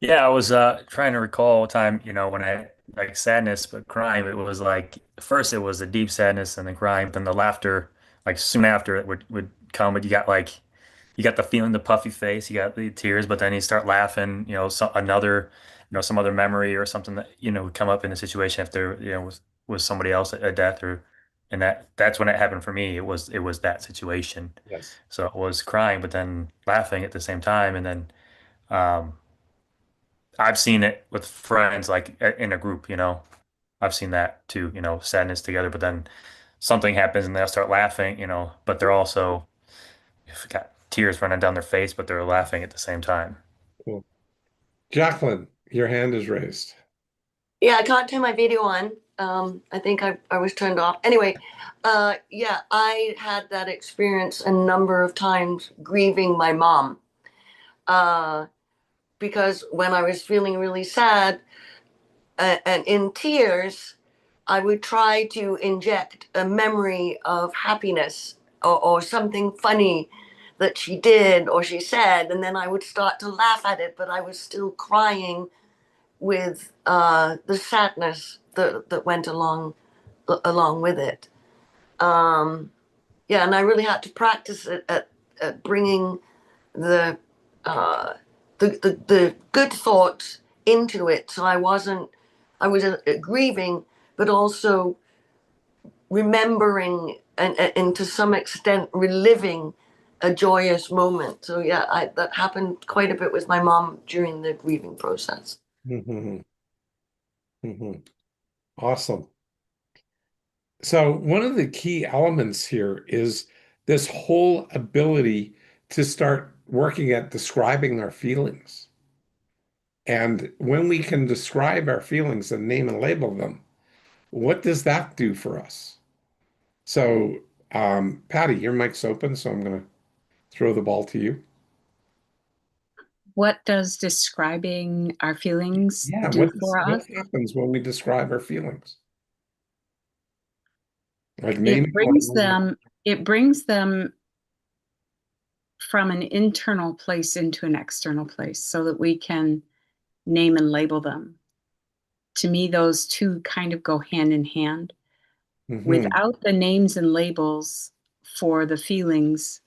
Speaker 8: Yeah, I was trying to recall a time, when I like sadness but crime. It was like first it was a deep sadness and then crime, then the laughter like soon after it would come, but you got the feeling, the puffy face, you got the tears, but then you start laughing, some other memory or something that, would come up in the situation if there, was somebody else a death or and that's when it happened for me. It was that situation.
Speaker 1: Yes.
Speaker 8: So it was crying, but then laughing at the same time, and then um I've seen it with friends, like in a group, I've seen that too, sadness together, but then something happens and they'll start laughing, but they're also got tears running down their face, but they're laughing at the same time.
Speaker 1: Cool. Jacqueline, your hand is raised.
Speaker 7: Yeah, I can't turn my video on. I think I was turned off. Anyway, yeah, I had that experience a number of times grieving my mom. Uh, because when I was feeling really sad and in tears, I would try to inject a memory of happiness or something funny that she did or she said, and then I would start to laugh at it, but I was still crying with the sadness that went along with it. Yeah, and I really had to practice it at bringing the, uh, the good thoughts into it. So I was grieving, but also remembering and to some extent reliving a joyous moment. So yeah, that happened quite a bit with my mom during the grieving process.
Speaker 1: Hmm. Hmm. Awesome. So one of the key elements here is this whole ability to start working at describing our feelings. And when we can describe our feelings and name and label them, what does that do for us? So, Patty, your mic's open, so I'm going to throw the ball to you.
Speaker 2: What does describing our feelings
Speaker 1: Yeah,
Speaker 2: do for
Speaker 1: what
Speaker 2: us?
Speaker 1: happens when we describe our feelings? Like
Speaker 2: It
Speaker 1: naming,
Speaker 2: brings
Speaker 1: labeling.
Speaker 2: them, it brings them from an internal place into an external place so that we can name and label them. To me, those two kind of go hand in hand.
Speaker 1: Mhm.
Speaker 2: Without the names and labels for the feelings,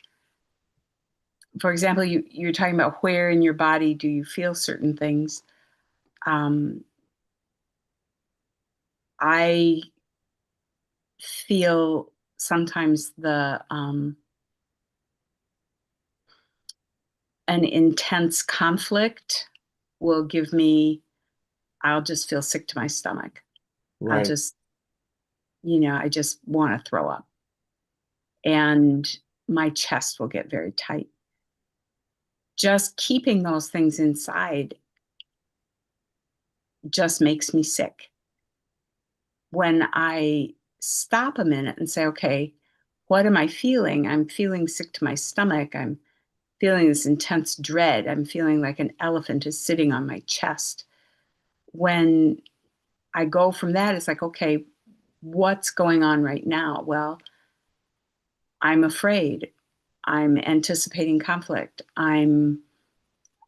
Speaker 2: for example, you're talking about where in your body do you feel certain things. I feel sometimes an intense conflict will give me, I'll just feel sick to my stomach. I'll
Speaker 1: Right.
Speaker 2: just, I just want to throw up. And my chest will get very tight. Just keeping those things inside just makes me sick. When I stop a minute and say, okay, what am I feeling? I'm feeling sick to my stomach. I'm feeling this intense dread. I'm feeling like an elephant is sitting on my chest. When I go from that, it's like, okay, what's going on right now? Well, I'm afraid. I'm anticipating conflict. I'm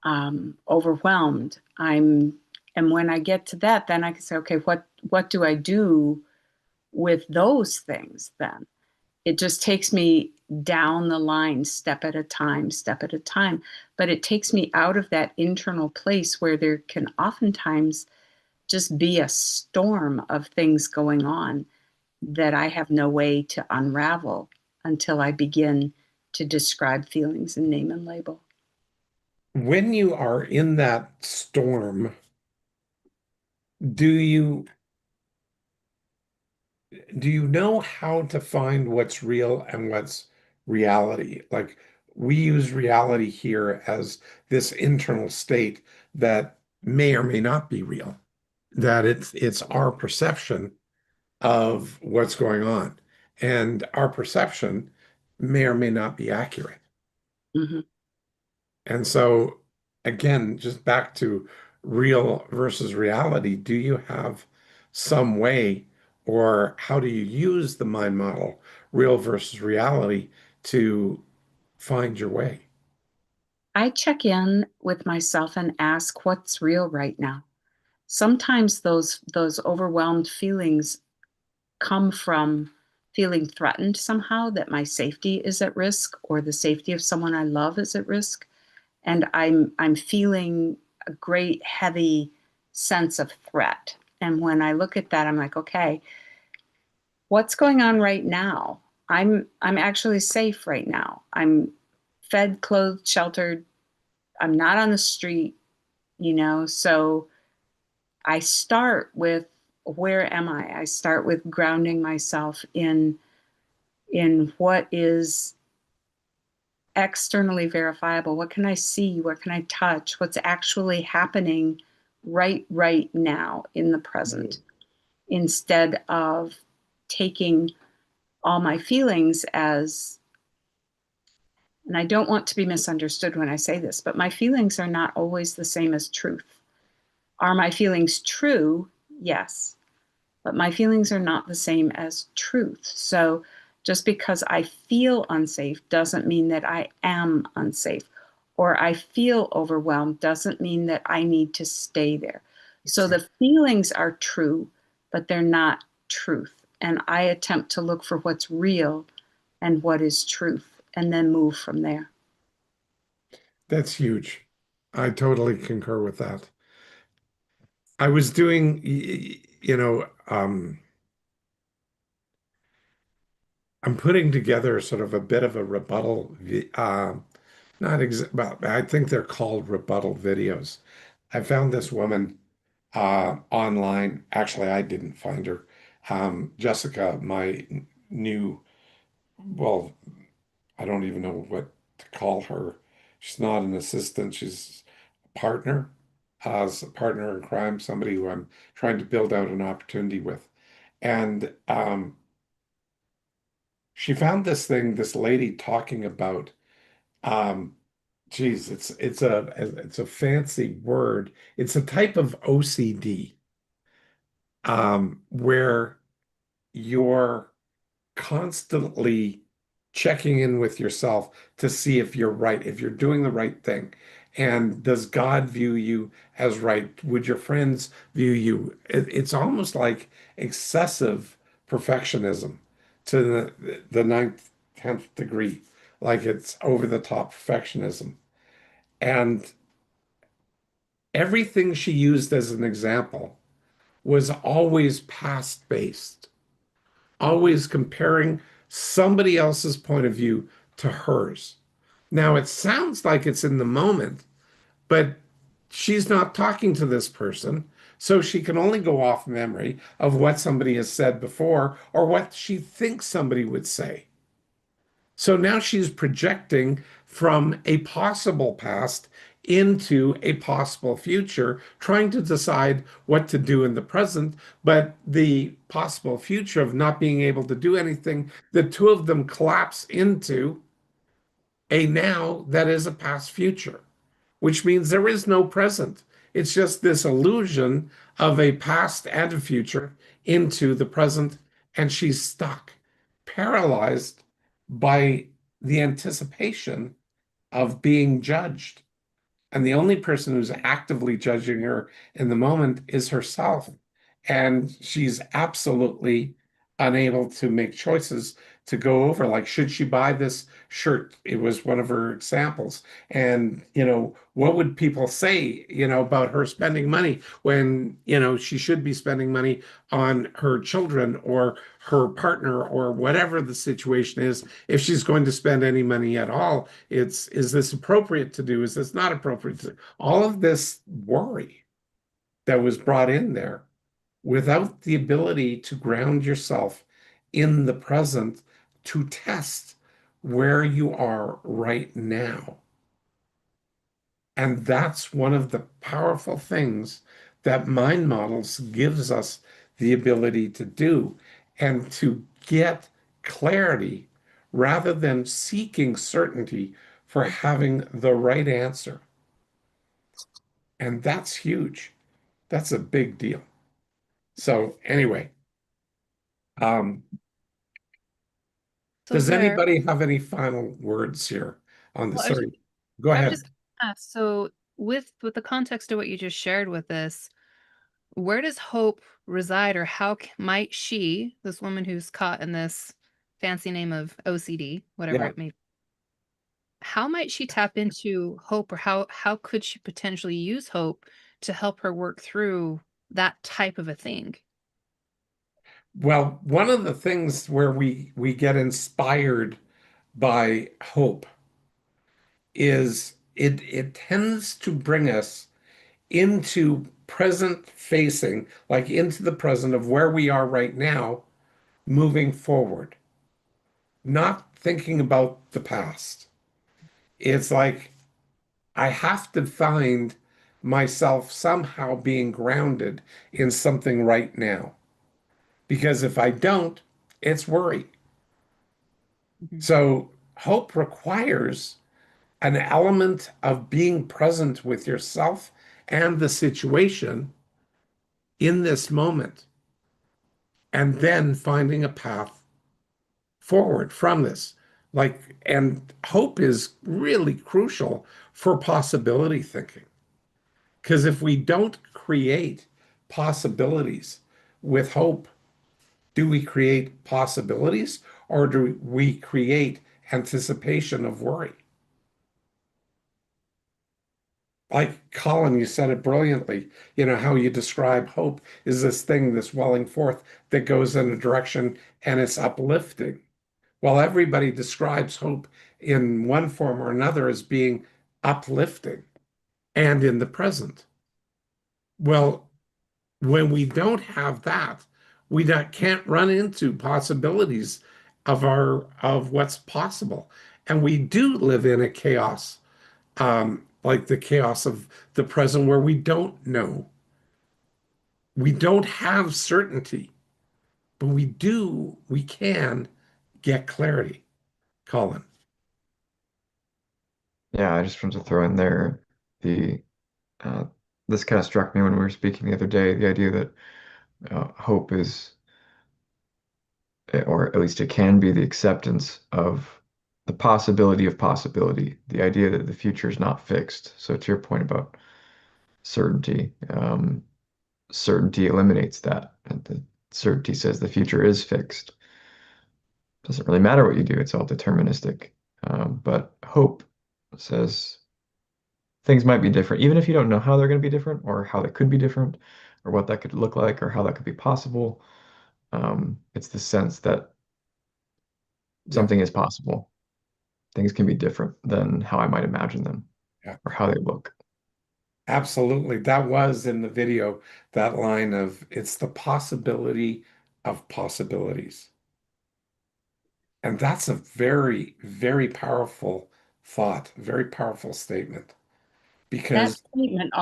Speaker 2: overwhelmed. And when I get to that, then I can say, okay, what do I do with those things then? It just takes me down the line, step at a time, step at a time. But it takes me out of that internal place where there can oftentimes just be a storm of things going on that I have no way to unravel until I begin to describe feelings and name and label.
Speaker 1: When you are in that storm, do you do you know how to find what's real and what's reality? Like we use reality here as this internal state that may or may not be real, that it's our perception of what's going on. And our perception may or may not be accurate.
Speaker 2: Mm-hmm.
Speaker 1: And so, again, just back to real versus reality, do you have some way, or how do you use the mind model, real versus reality, to find your way?
Speaker 2: I check in with myself and ask what's real right now. Sometimes those overwhelmed feelings come from feeling threatened somehow, that my safety is at risk or the safety of someone I love is at risk, and I'm feeling a great heavy sense of threat. And when I look at that, I'm like, okay, what's going on right now? I'm actually safe right now. I'm fed, clothed, sheltered. I'm not on the street, so I start with, where am I? I start with grounding myself in what is externally verifiable. What can I see? What can I touch? What's actually happening right now in the present, instead of taking all my feelings as, and I don't want to be misunderstood when I say this, but my feelings are not always the same as truth. Are my feelings true? Yes. But my feelings are not the same as truth. So Just because I feel unsafe doesn't mean that I am unsafe, or I feel overwhelmed doesn't mean that I need to stay there. So the feelings are true, but they're not truth. And I attempt to look for what's real and what is truth, and then move from there.
Speaker 1: That's huge. I totally concur with that. I was doing, I'm putting together sort of a bit of a rebuttal, not ex well, I think they're called rebuttal videos. I found this woman online. Actually, I didn't find her. Jessica, my new, well, I don't even know what to call her. She's not an assistant. She's a partner, as a partner in crime, somebody who I'm trying to build out an opportunity with. And she found this thing, this lady talking about, um, geez, it's a fancy word. It's a type of OCD, where you're constantly checking in with yourself to see if you're right, if you're doing the right thing. And does God view you as right? Would your friends view you? It's almost like excessive perfectionism to the ninth, 10th degree, like it's over the top perfectionism. And everything she used as an example was always past based, always comparing somebody else's point of view to hers. Now, it sounds like it's in the moment, but she's not talking to this person. So she can only go off memory of what somebody has said before or what she thinks somebody would say. So now she's projecting from a possible past into a possible future, trying to decide what to do in the present, but the possible future of not being able to do anything, the two of them collapse into a now that is a past future, which means there is no present. It's just this illusion of a past and a future into the present, and she's stuck, paralyzed by the anticipation of being judged. And the only person who's actively judging her in the moment is herself. And she's absolutely unable to make choices to go over. Like, should she buy this shirt? It was one of her examples. And, what would people say, about her spending money when, she should be spending money on her children or her partner or whatever the situation is, if she's going to spend any money at all. Is this appropriate to do? Is this not appropriate to do? All of this worry that was brought in there without the ability to ground yourself in the present to test where you are right now. And that's one of the powerful things that mind models gives us the ability to do, and to get clarity rather than seeking certainty for having the right answer. And that's huge. That's a big deal. So anyway, um,
Speaker 5: So
Speaker 1: does
Speaker 5: Blair,
Speaker 1: anybody have any final words here on
Speaker 5: well,
Speaker 1: this? Sorry, go
Speaker 5: I was
Speaker 1: ahead.
Speaker 5: just gonna ask, so with the context of what you just shared with us, where does hope reside, or how might she, this woman who's caught in this fancy name of OCD, whatever
Speaker 1: Yeah.
Speaker 5: it may, how might she tap into hope, or how could she potentially use hope to help her work through that type of a thing?
Speaker 1: Well, one of the things where we get inspired by hope is it tends to bring us into present facing, like into the present of where we are right now, moving forward, not thinking about the past. It's like I have to find myself somehow being grounded in something right now. Because if I don't, it's worry.
Speaker 5: Mhm.
Speaker 1: So hope requires an element of being present with yourself and the situation in this moment, and then finding a path forward from this. Like, and hope is really crucial for possibility thinking. Because if we don't create possibilities with hope, do we create possibilities or do we create anticipation of worry? Like Colin, you said it brilliantly. You know, how you describe hope is this thing, this welling forth that goes in a direction and it's uplifting. Well, everybody describes hope in one form or another as being uplifting and in the present. Well, when we don't have that, we can't run into possibilities of what's possible. And we do live in a chaos, like the chaos of the present, where we don't know. We don't have certainty, but we can get clarity, Colin.
Speaker 9: Yeah, I just wanted to throw in there the uh, this kind of struck me when we were speaking the other day, the idea that hope is, or at least it can be, the acceptance of the possibility of possibility, the idea that the future is not fixed. So to your point about certainty, certainty eliminates that. And the certainty says the future is fixed. Doesn't really matter what you do, it's all deterministic. But hope says things might be different, even if you don't know how they're going to be different or how they could be different or what that could look like or how that could be possible. It's the sense that
Speaker 1: Yeah,
Speaker 9: something is possible. Things can be different than how I might imagine them
Speaker 1: yeah,
Speaker 9: or how they look.
Speaker 1: absolutely. That was in the video, that line of it's the possibility of possibilities. And that's a very, very powerful thought, very powerful statement. Because
Speaker 2: That statement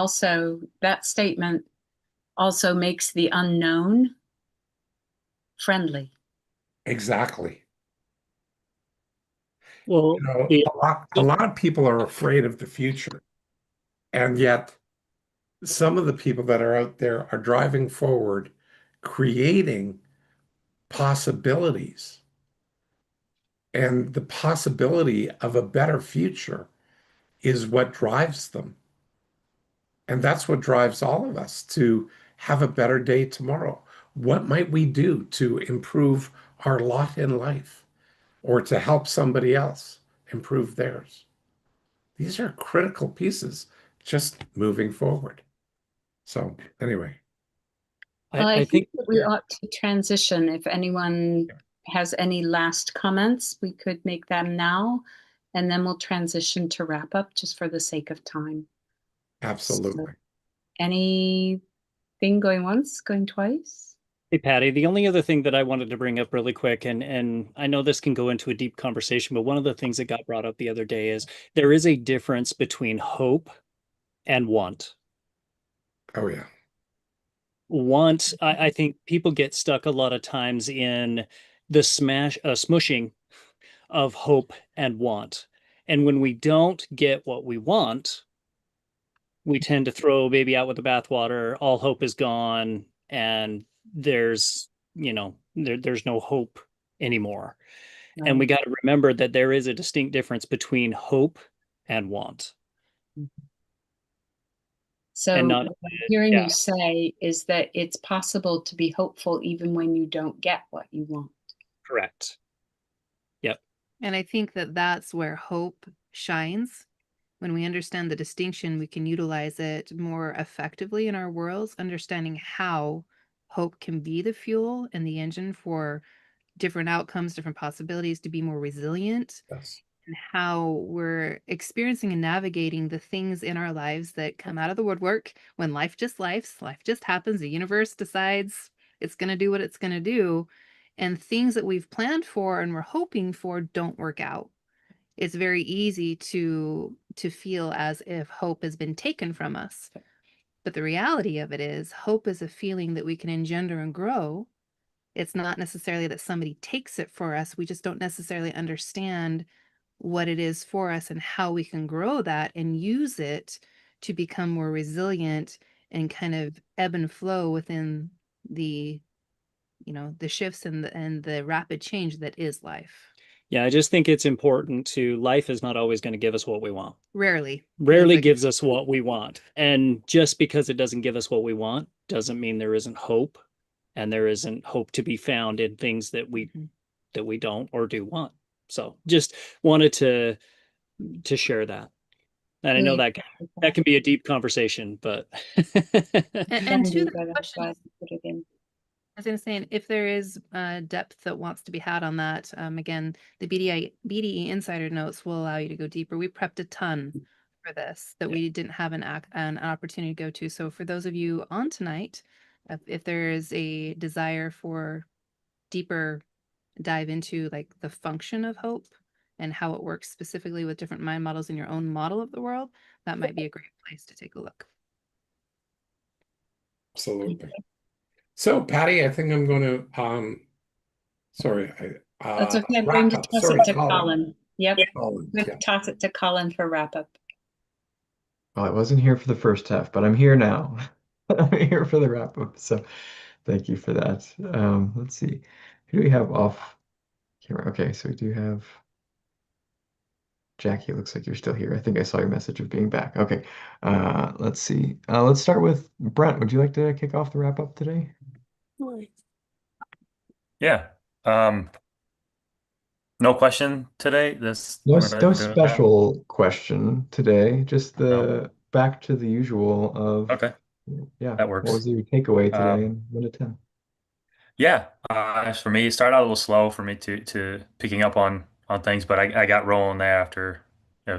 Speaker 2: also makes the unknown friendly.
Speaker 1: exactly,
Speaker 3: Well,
Speaker 1: you know,
Speaker 3: the
Speaker 1: a lot of people are afraid of the future. And yet some of the people that are out there are driving forward, creating possibilities and the possibility of a better future is what drives them. And that's what drives all of us to have a better day tomorrow. What might we do to improve our lot in life or to help somebody else improve theirs? These are critical pieces just moving forward. So, anyway,
Speaker 2: Well, I
Speaker 3: I
Speaker 2: think
Speaker 3: think
Speaker 2: that we ought to transition. If anyone has any last comments, we could make them now, and then we'll transition to wrap up just for the sake of time. So,
Speaker 1: absolutely.
Speaker 2: anything going once, going twice?
Speaker 3: Hey, Patty, the only other thing that I wanted to bring up really quick, and I know this can go into a deep conversation, but one of the things that got brought up the other day is there is a difference between hope and want.
Speaker 1: Oh, yeah.
Speaker 3: Want, I think people get stuck a lot of times in the smushing of hope and want. And when we don't get what we want, we tend to throw baby out with the bathwater. All hope is gone, and there's, there's no hope anymore. And we
Speaker 2: Right.
Speaker 3: got to remember that there is a distinct difference between hope and want. And
Speaker 2: So,
Speaker 3: not,
Speaker 2: what I'm hearing
Speaker 3: yeah,
Speaker 2: you say is that it's possible to be hopeful even when you don't get what you want.
Speaker 3: correct. Yep.
Speaker 5: And I think that that's where hope shines. When we understand the distinction, we can utilize it more effectively in our worlds, understanding how hope can be the fuel and the engine for different outcomes, different possibilities to be more resilient,
Speaker 1: Yes.
Speaker 5: and how we're experiencing and navigating the things in our lives that come out of the woodwork when life just happens, the universe decides it's going to do what it's going to do, and things that we've planned for and we're hoping for don't work out. It's very easy to feel as if hope has been taken from us. But the reality of it is hope is a feeling that we can engender and grow. It's not necessarily that somebody takes it for us. We just don't necessarily understand what it is for us and how we can grow that and use it to become more resilient and kind of ebb and flow within the the shifts and the rapid change that is life.
Speaker 3: Yeah, I just think it's important to life is not always going to give us what we want.
Speaker 5: Rarely.
Speaker 3: Rarely gives us what we want. And just because it doesn't give us what we want doesn't mean there isn't hope, and there isn't hope to be found in things that we don't or do want. So just wanted to share that. And I know that can be a deep conversation, but
Speaker 5: and to the question,
Speaker 2: put it in.
Speaker 5: I was going to say, if there is depth that wants to be had on that, again, the BDE Insider Notes will allow you to go deeper. We prepped a ton for this that we didn't have an opportunity to go to. So for those of you on tonight, if there is a desire for deeper dive into like the function of hope and how it works specifically with different mind models in your own model of the world, that might be a great place to take a look.
Speaker 1: Absolutely. So, Patty, I think I'm going to, sorry.
Speaker 2: That's okay. I'm
Speaker 1: wrap
Speaker 2: going to
Speaker 1: up.
Speaker 2: toss
Speaker 1: Sorry,
Speaker 2: it to Colin. Yep.
Speaker 1: Colin,
Speaker 2: I'm going to toss it to Colin for wrap up.
Speaker 9: Well, I wasn't here for the first half, but I'm here now. I'm here for the wrap up. So thank you for that. Let's see. Who do we have off camera? Okay, so we do have Jackie. It looks like you're still here. I think I saw your message of being back. Okay. Let's see. Let's start with Brent. Would you like to kick off the wrap up today?
Speaker 8: Yeah. No question today. This
Speaker 9: No,
Speaker 8: we're
Speaker 9: no
Speaker 8: gonna do it now?
Speaker 9: special question today. Just
Speaker 8: No.
Speaker 9: the back to the usual of,
Speaker 8: Okay,
Speaker 9: yeah,
Speaker 8: that
Speaker 9: what
Speaker 8: works.
Speaker 9: was your takeaway today
Speaker 8: Um,
Speaker 9: and 1 to 10?
Speaker 8: yeah. As for me, it started out a little slow for me to picking up on things, but I got rolling there after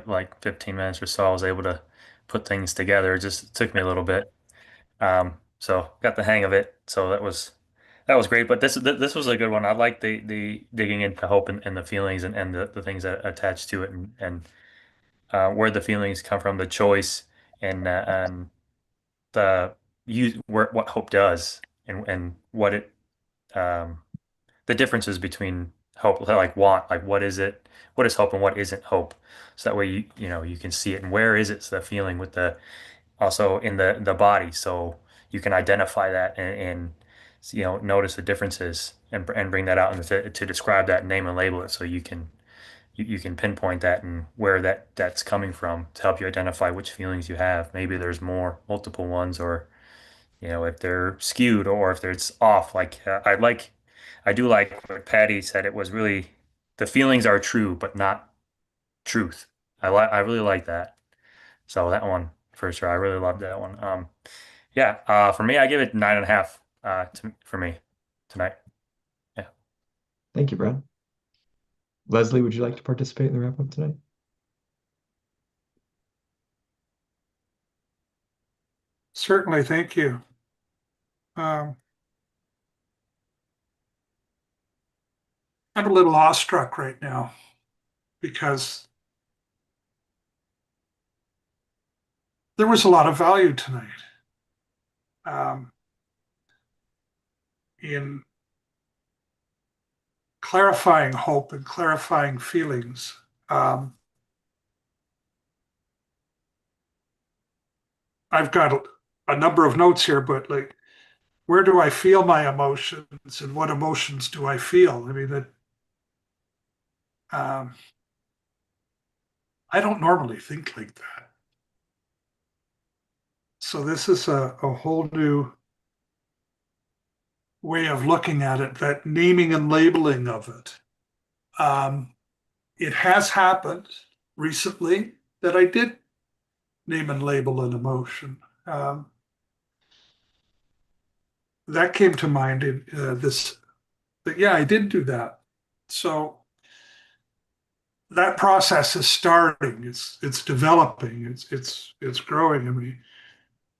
Speaker 8: like 15 minutes or so. I was able to put things together. It just took me a little bit. So got the hang of it. So that was great. But this was a good one. I like the digging into hope and the feelings and the things that attach to it and where the feelings come from, the choice and the what hope does and what it um, the differences between hope, like what is it, what is hope and what isn't hope, so that way you can see it and where is it the feeling with the also in the body, so you can identify that and notice the differences and bring that out and to describe that, name and label it, so you can pinpoint that and where that's coming from to help you identify which feelings you have. Maybe there's multiple ones, or if they're skewed or if it's off. Like I do like what Patty said. It was really the feelings are true, but not truth. I really like that. So that one for sure. I really loved that one. Yeah. For me, I give it 9.5. For me tonight. Yeah.
Speaker 9: Thank you, Brent. Leslie, would you like to participate in the wrap up tonight?
Speaker 4: Certainly, thank you. I'm a little awestruck right now because there was a lot of value tonight in clarifying hope and clarifying feelings. I've got a number of notes here, but like, where do I feel my emotions and what emotions do I feel? I mean, that I don't normally think like that. So this is a whole new way of looking at it, that naming and labeling of it. It has happened recently that I did name and label an emotion. That came to mind in that yeah, I did do that. So that process is starting. It's developing. It's growing. I mean,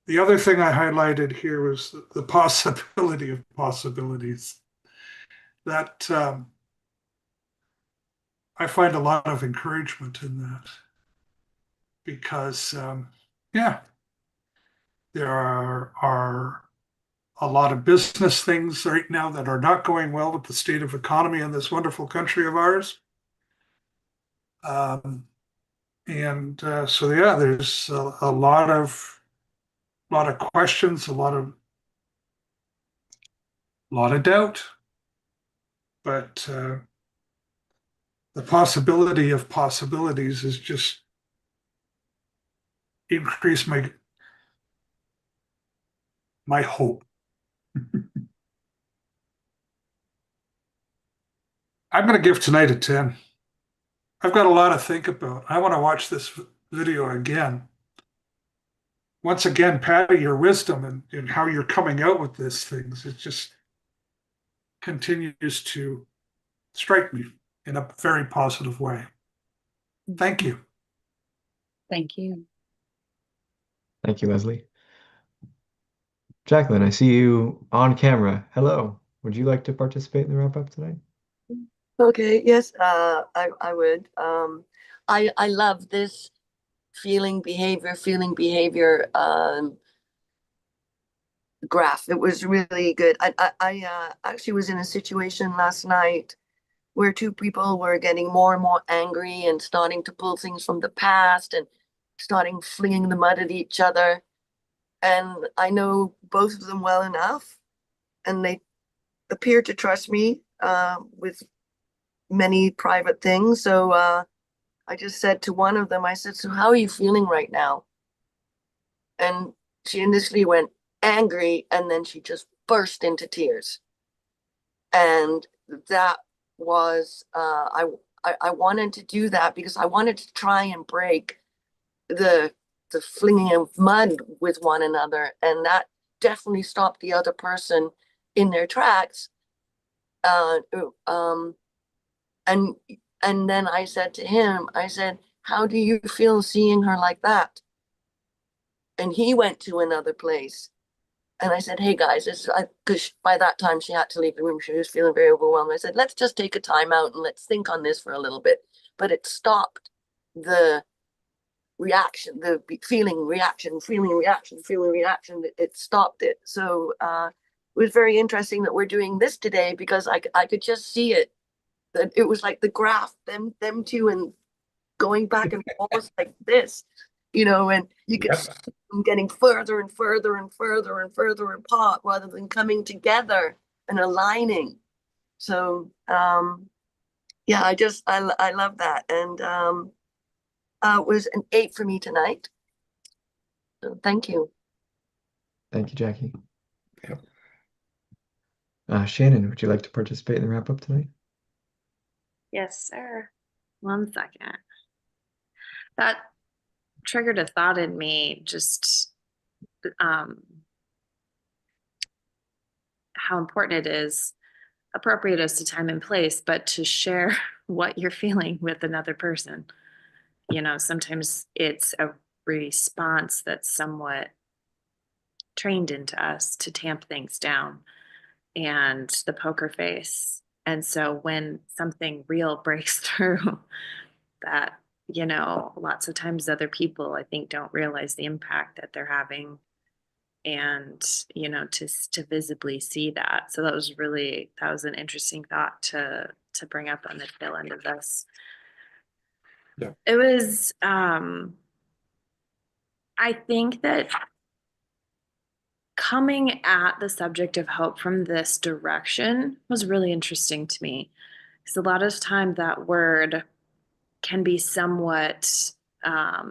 Speaker 4: the other thing I highlighted here was the possibility of possibilities. That I find a lot of encouragement in that because yeah, there are a lot of business things right now that are not going well with the state of economy in this wonderful country of ours. And so yeah, there's a lot of questions, a lot of doubt, but the possibility of possibilities has just increased my hope. I'm going to give tonight a 10. I've got a lot to think about. I want to watch this video again. Once again, Patty, your wisdom and how you're coming out with these things, it just continues to strike me in a very positive way. Thank you.
Speaker 2: Thank you.
Speaker 9: Thank you, Leslie. Jacqueline, I see you on camera. Hello. Would you like to participate in the wrap up tonight?
Speaker 7: Okay, yes, I would. I love this feeling behavior graph. It was really good. I actually was in a situation last night where two people were getting more and more angry and starting to pull things from the past and starting flinging the mud at each other. And I know both of them well enough, and they appear to trust me with many private things. So I just said to one of them, I said, "So how are you feeling right now?" And she initially went angry, and then she just burst into tears. And that was I wanted to do that because I wanted to try and break the flinging of mud with one another, and that definitely stopped the other person in their tracks. Uh, um, and and then I said to him, I said, "How do you feel seeing her like that?" And he went to another place. And I said, "Hey guys, because by that time she had to leave the room. She was feeling very overwhelmed." I said, "Let's just take a time out and let's think on this for a little bit." But it stopped the reaction, the feeling reaction, feeling reaction. It stopped it. So it was very interesting that we're doing this today because I could just see it. That it was like the graph, them two, and going back and forth like this, and you could see
Speaker 1: Yes.
Speaker 7: them getting further and further and further and further apart rather than coming together and aligning. So yeah, I love that. And it was an 8 for me tonight. So thank you.
Speaker 9: Thank you, Jackie.
Speaker 1: Yep.
Speaker 9: Shannon, would you like to participate in the wrap up tonight?
Speaker 10: Yes, sir. 1 second. That triggered a thought in me, just um, how important it is, appropriate as to time and place, but to share what you're feeling with another person. Sometimes it's a response that's somewhat trained into us to tamp things down and the poker face. And so when something real breaks through, that, lots of times other people, I think, don't realize the impact that they're having, and, to visibly see that. So that was an interesting thought to bring up on the tail end of this.
Speaker 1: Yeah.
Speaker 10: It was, I think that coming at the subject of hope from this direction was really interesting to me, because a lot of time that word can be somewhat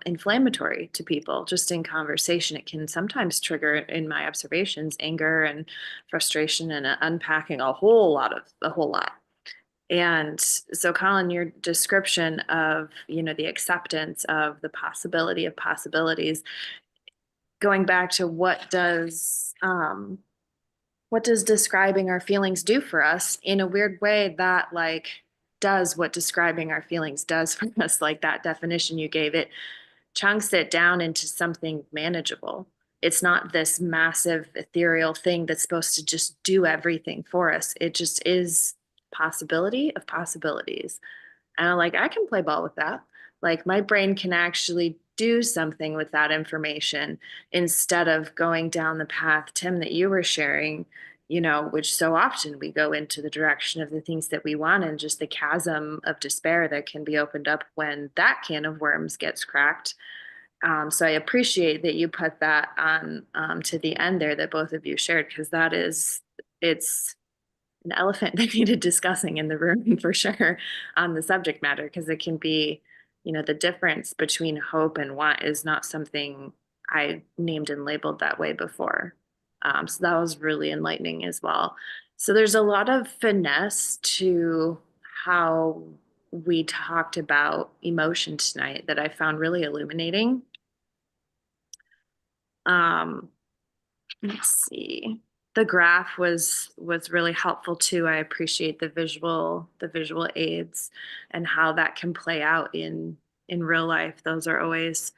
Speaker 10: inflammatory to people just in conversation. It can sometimes trigger, in my observations, anger and frustration and unpacking a whole lot. And so, Colin, your description of, the acceptance of the possibility of possibilities, going back to what does describing our feelings do for us? In a weird way, that does what describing our feelings does for us. Like that definition you gave, it chunks it down into something manageable. It's not this massive ethereal thing that's supposed to just do everything for us. It just is possibility of possibilities. And I can play ball with that. Like my brain can actually do something with that information instead of going down the path, Tim, that you were sharing, which so often we go into the direction of the things that we want, and just the chasm of despair that can be opened up when that can of worms gets cracked. So I appreciate that you put that on to the end there that both of you shared, because it's an elephant that needed discussing in the room for sure on the subject matter, because it can be, the difference between hope and want is not something I named and labeled that way before. So that was really enlightening as well. So there's a lot of finesse to how we talked about emotion tonight that I found really illuminating. Um, let's see. The graph was really helpful too. I appreciate the visual aids and how that can play out in real life. Those are always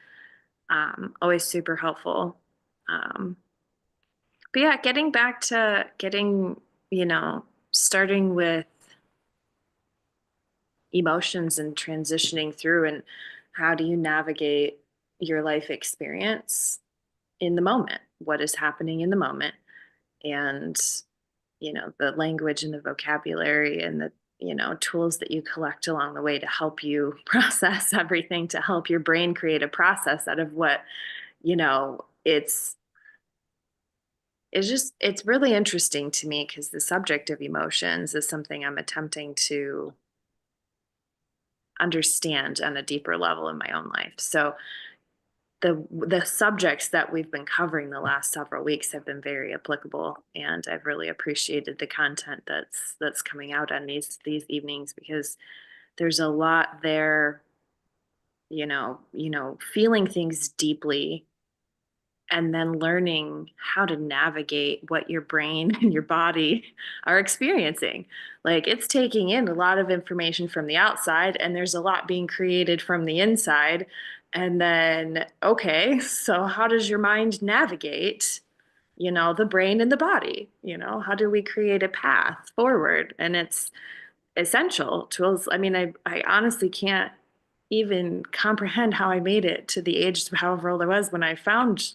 Speaker 10: super helpful. Um, but yeah, getting back to starting with emotions and transitioning through, and how do you navigate your life experience in the moment, what is happening in the moment, and the language and the vocabulary and the tools that you collect along the way to help you process everything, to help your brain create a process out of what you know it's really interesting to me, because the subject of emotions is something I'm attempting to understand on a deeper level in my own life. So the subjects that we've been covering the last several weeks have been very applicable, and I've really appreciated the content that's coming out on these evenings, because there's a lot there, feeling things deeply and then learning how to navigate what your brain and your body are experiencing. Like, it's taking in a lot of information from the outside, and there's a lot being created from the inside. And then, okay, so how does your mind navigate, the brain and the body? How do we create a path forward? And it's essential tools. I mean, I honestly can't even comprehend how I made it to the age, however old I was, when I found,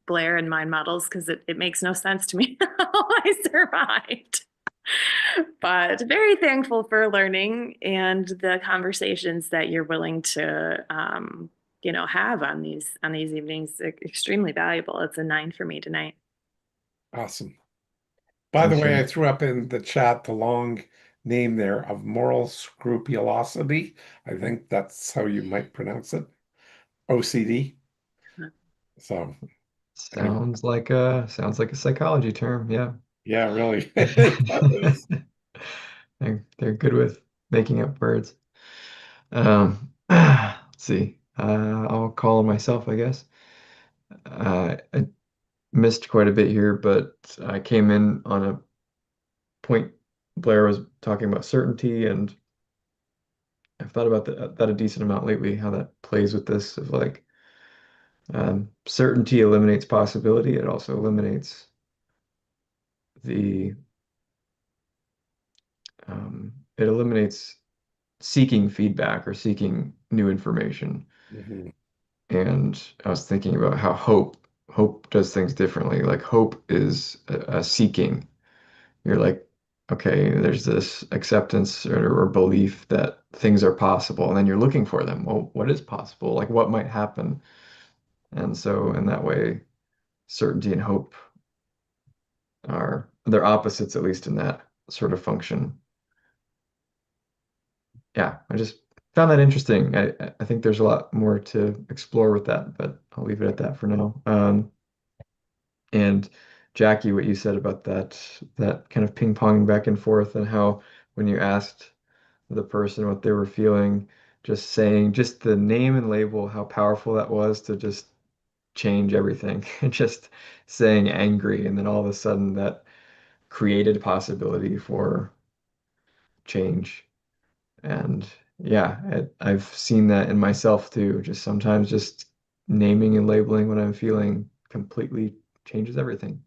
Speaker 10: Blair and mind models, because it makes no sense to me how I survived. But very thankful for learning and the conversations that you're willing to, have on these evenings. Extremely valuable. It's a 9 for me tonight.
Speaker 1: Awesome. By the
Speaker 9: Thanks,
Speaker 1: way, I
Speaker 9: Jen.
Speaker 1: threw up in the chat the long name there of moral scrupulosity. I think that's how you might pronounce it. OCD. So anyway,
Speaker 9: Sounds like a psychology term. Yeah.
Speaker 1: yeah, really. It does.
Speaker 9: They're good with making up words. Let's see. I'll call on myself, I guess. I missed quite a bit here, but I came in on a point. Blair was talking about certainty, and I've thought about that a decent amount lately, how that plays with this of like certainty eliminates possibility. It also eliminates the it eliminates seeking feedback or seeking new information.
Speaker 1: Mhm.
Speaker 9: And I was thinking about how hope does things differently. Like hope is a seeking. You're like, okay, there's this acceptance or belief that things are possible, and then you're looking for them. Well, what is possible? Like what might happen? And so in that way, certainty and hope are they're opposites, at least in that sort of function. Yeah, I just found that interesting. I think there's a lot more to explore with that, but I'll leave it at that for now. And Jackie, what you said about that kind of ping-ponging back and forth, and how when you asked the person what they were feeling, just saying just the name and label, how powerful that was to just change everything. And just saying angry, and then all of a sudden that created possibility for change. And yeah, I've seen that in myself too. Just sometimes just naming and labeling what I'm feeling completely changes everything.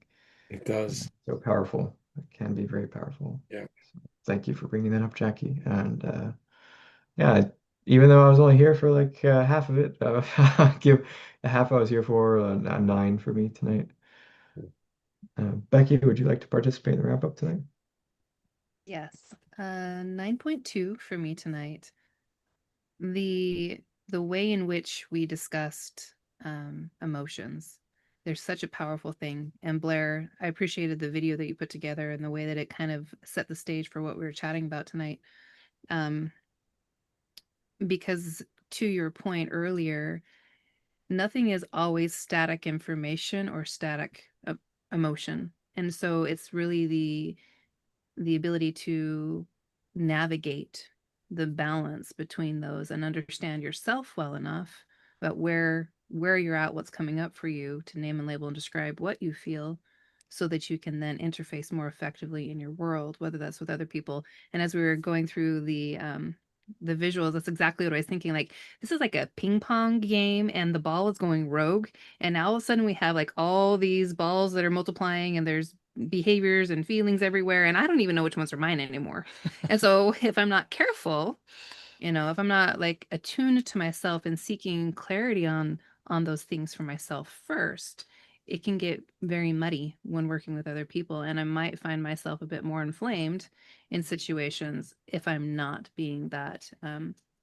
Speaker 1: It does.
Speaker 9: So powerful. It can be very powerful.
Speaker 1: Yeah.
Speaker 9: So thank you for bringing that up, Jackie. And yeah, even though I was only here for like half of it, I'll give the half I was here for a 9 for me tonight. Becky, would you like to participate in the wrap up tonight?
Speaker 5: Yes. 9.2 for me tonight. The way in which we discussed emotions There's such a powerful thing. And Blair, I appreciated the video that you put together and the way that it kind of set the stage for what we were chatting about tonight. Um, because to your point earlier, nothing is always static information or static emotion. And so it's really the ability to navigate the balance between those and understand yourself well enough about where you're at, what's coming up for you, to name and label and describe what you feel, so that you can then interface more effectively in your world, whether that's with other people. And as we were going through the visuals, that's exactly what I was thinking. Like, this is like a ping pong game and the ball is going rogue, and now all of a sudden we have like all these balls that are multiplying, and there's behaviors and feelings everywhere, and I don't even know which ones are mine anymore. And so if I'm not careful, if I'm not like attuned to myself and seeking clarity on those things for myself first, it can get very muddy when working with other people, and I might find myself a bit more inflamed in situations if I'm not being that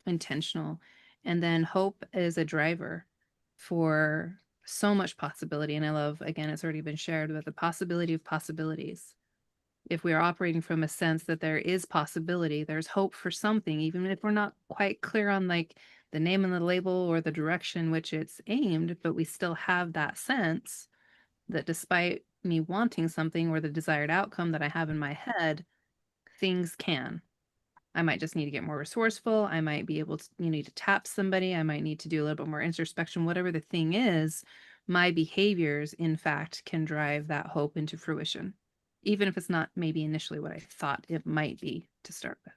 Speaker 5: intentional. And then hope is a driver for so much possibility. And I love, again, it's already been shared, but the possibility of possibilities. If we are operating from a sense that there is possibility, there's hope for something, even if we're not quite clear on like the name and the label or the direction which it's aimed, but we still have that sense that despite me wanting something or the desired outcome that I have in my head, things can. I might just need to get more resourceful. I might be able to, need to tap somebody. I might need to do a little bit more introspection. Whatever the thing is, my behaviors, in fact, can drive that hope into fruition, even if it's not maybe initially what I thought it might be to start with.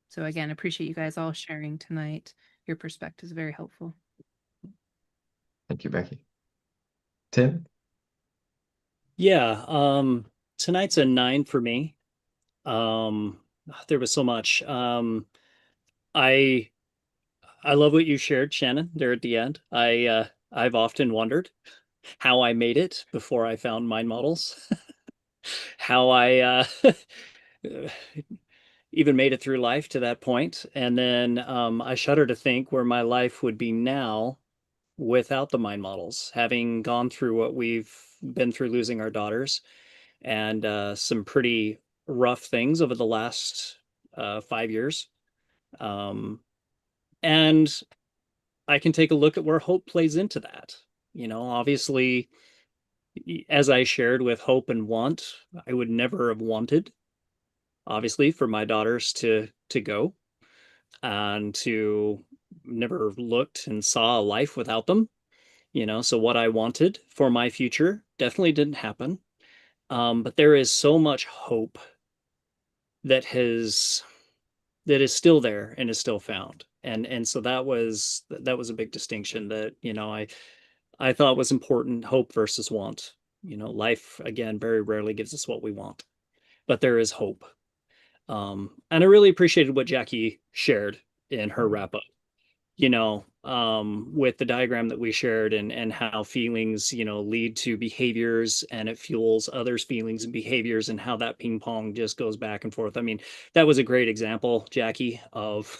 Speaker 5: So again, appreciate you guys all sharing tonight. Your perspective is very helpful.
Speaker 9: Thank you, Becky. Tim?
Speaker 3: Yeah, tonight's a 9 for me. Um, there was so much. I I love what you shared, Shannon, there at the end. I've often wondered how I made it before I found mind models, how I even made it through life to that point, and then I shudder to think where my life would be now without the mind models, having gone through what we've been through, losing our daughters, and some pretty rough things over the last 5 years. Um, and I can take a look at where hope plays into that. Obviously, as I shared with hope and want, I would never have wanted, obviously, for my daughters to go and to never looked and saw a life without them. So what I wanted for my future definitely didn't happen. But there is so much hope that has that is still there and is still found. And so that was a big distinction that, I thought was important, hope versus want. Life again very rarely gives us what we want, but there is hope. And I really appreciated what Jackie shared in her wrap up, with the diagram that we shared, and how feelings, lead to behaviors, and it fuels others' feelings and behaviors, and how that ping pong just goes back and forth. I mean, that was a great example, Jackie, of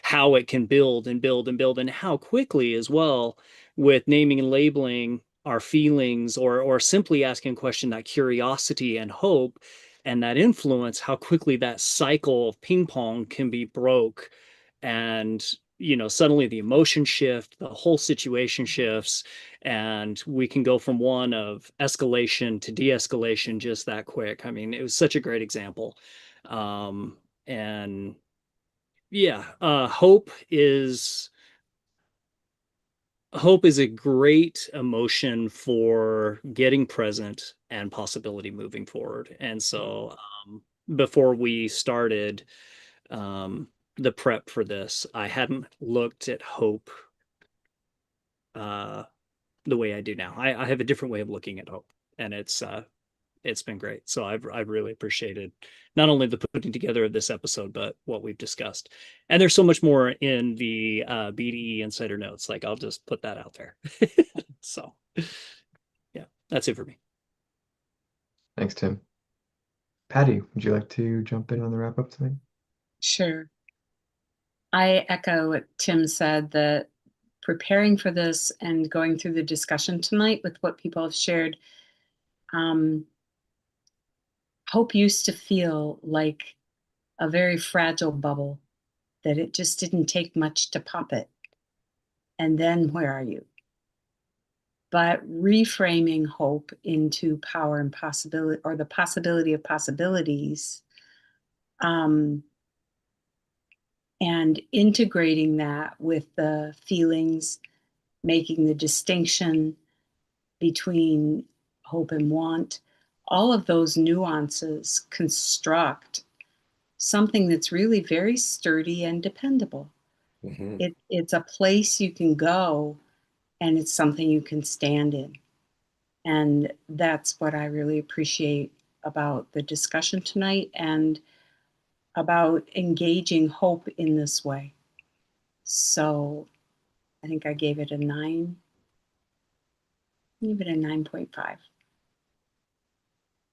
Speaker 3: how it can build and build and build, and how quickly as well, with naming and labeling our feelings, or simply asking a question, that curiosity and hope and that influence, how quickly that cycle of ping pong can be broke. And suddenly the emotion shift, the whole situation shifts, and we can go from one of escalation to de-escalation just that quick. I mean, it was such a great example. And yeah, hope is a great emotion for getting present and possibility moving forward. And so before we started the prep for this, I hadn't looked at hope uh, the way I do now. I have a different way of looking at hope, and it's been great. So I've really appreciated not only the putting together of this episode, but what we've discussed. And there's so much more in the BDE Insider Notes. Like, I'll just put that out there. So yeah, that's it for me.
Speaker 9: Thanks, Tim. Patty, would you like to jump in on the wrap up tonight?
Speaker 2: Sure. I echo what Tim said, that preparing for this and going through the discussion tonight with what people have shared, hope used to feel like a very fragile bubble, that it just didn't take much to pop it. And then where are you? But reframing hope into power and possibility, or the possibility of possibilities, and integrating that with the feelings, making the distinction between hope and want, all of those nuances construct something that's really very sturdy and dependable. It's a place you can go, and it's something you can stand in. And that's what I really appreciate about the discussion tonight, and about engaging hope in this way. So I think I gave it a 9, give it a 9.5.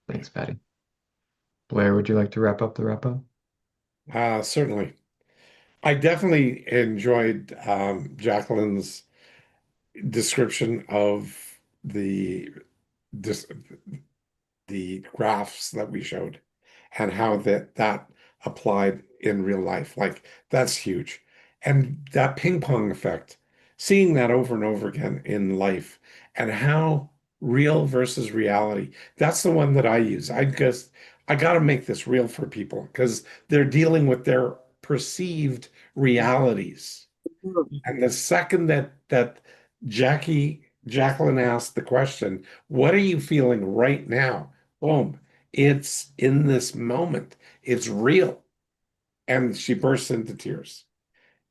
Speaker 9: Thanks, Patty. Blair, would you like to wrap up the wrap up?
Speaker 1: Certainly. I definitely enjoyed Jacqueline's description of the dis the graphs that we showed, and how that applied in real life. Like, that's huge. And that ping pong effect, seeing that over and over again in life, and how real versus reality. That's the one that I use. I got to make this real for people, because they're dealing with their perceived realities. And the second that Jacqueline asked the question, what are you feeling right now? Boom. It's in this moment. It's real. And she bursts into tears.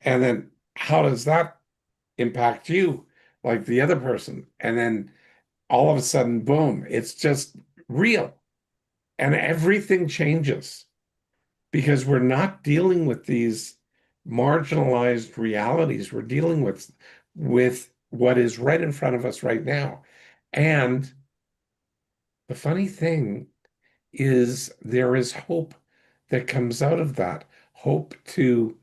Speaker 1: And then how does that impact you, like the other person? And then all of a sudden, boom, it's just real. And everything changes, because we're not dealing with these marginalized realities. We're dealing with what is right in front of us right now. And the funny thing is, there is hope that comes out of that. Hope to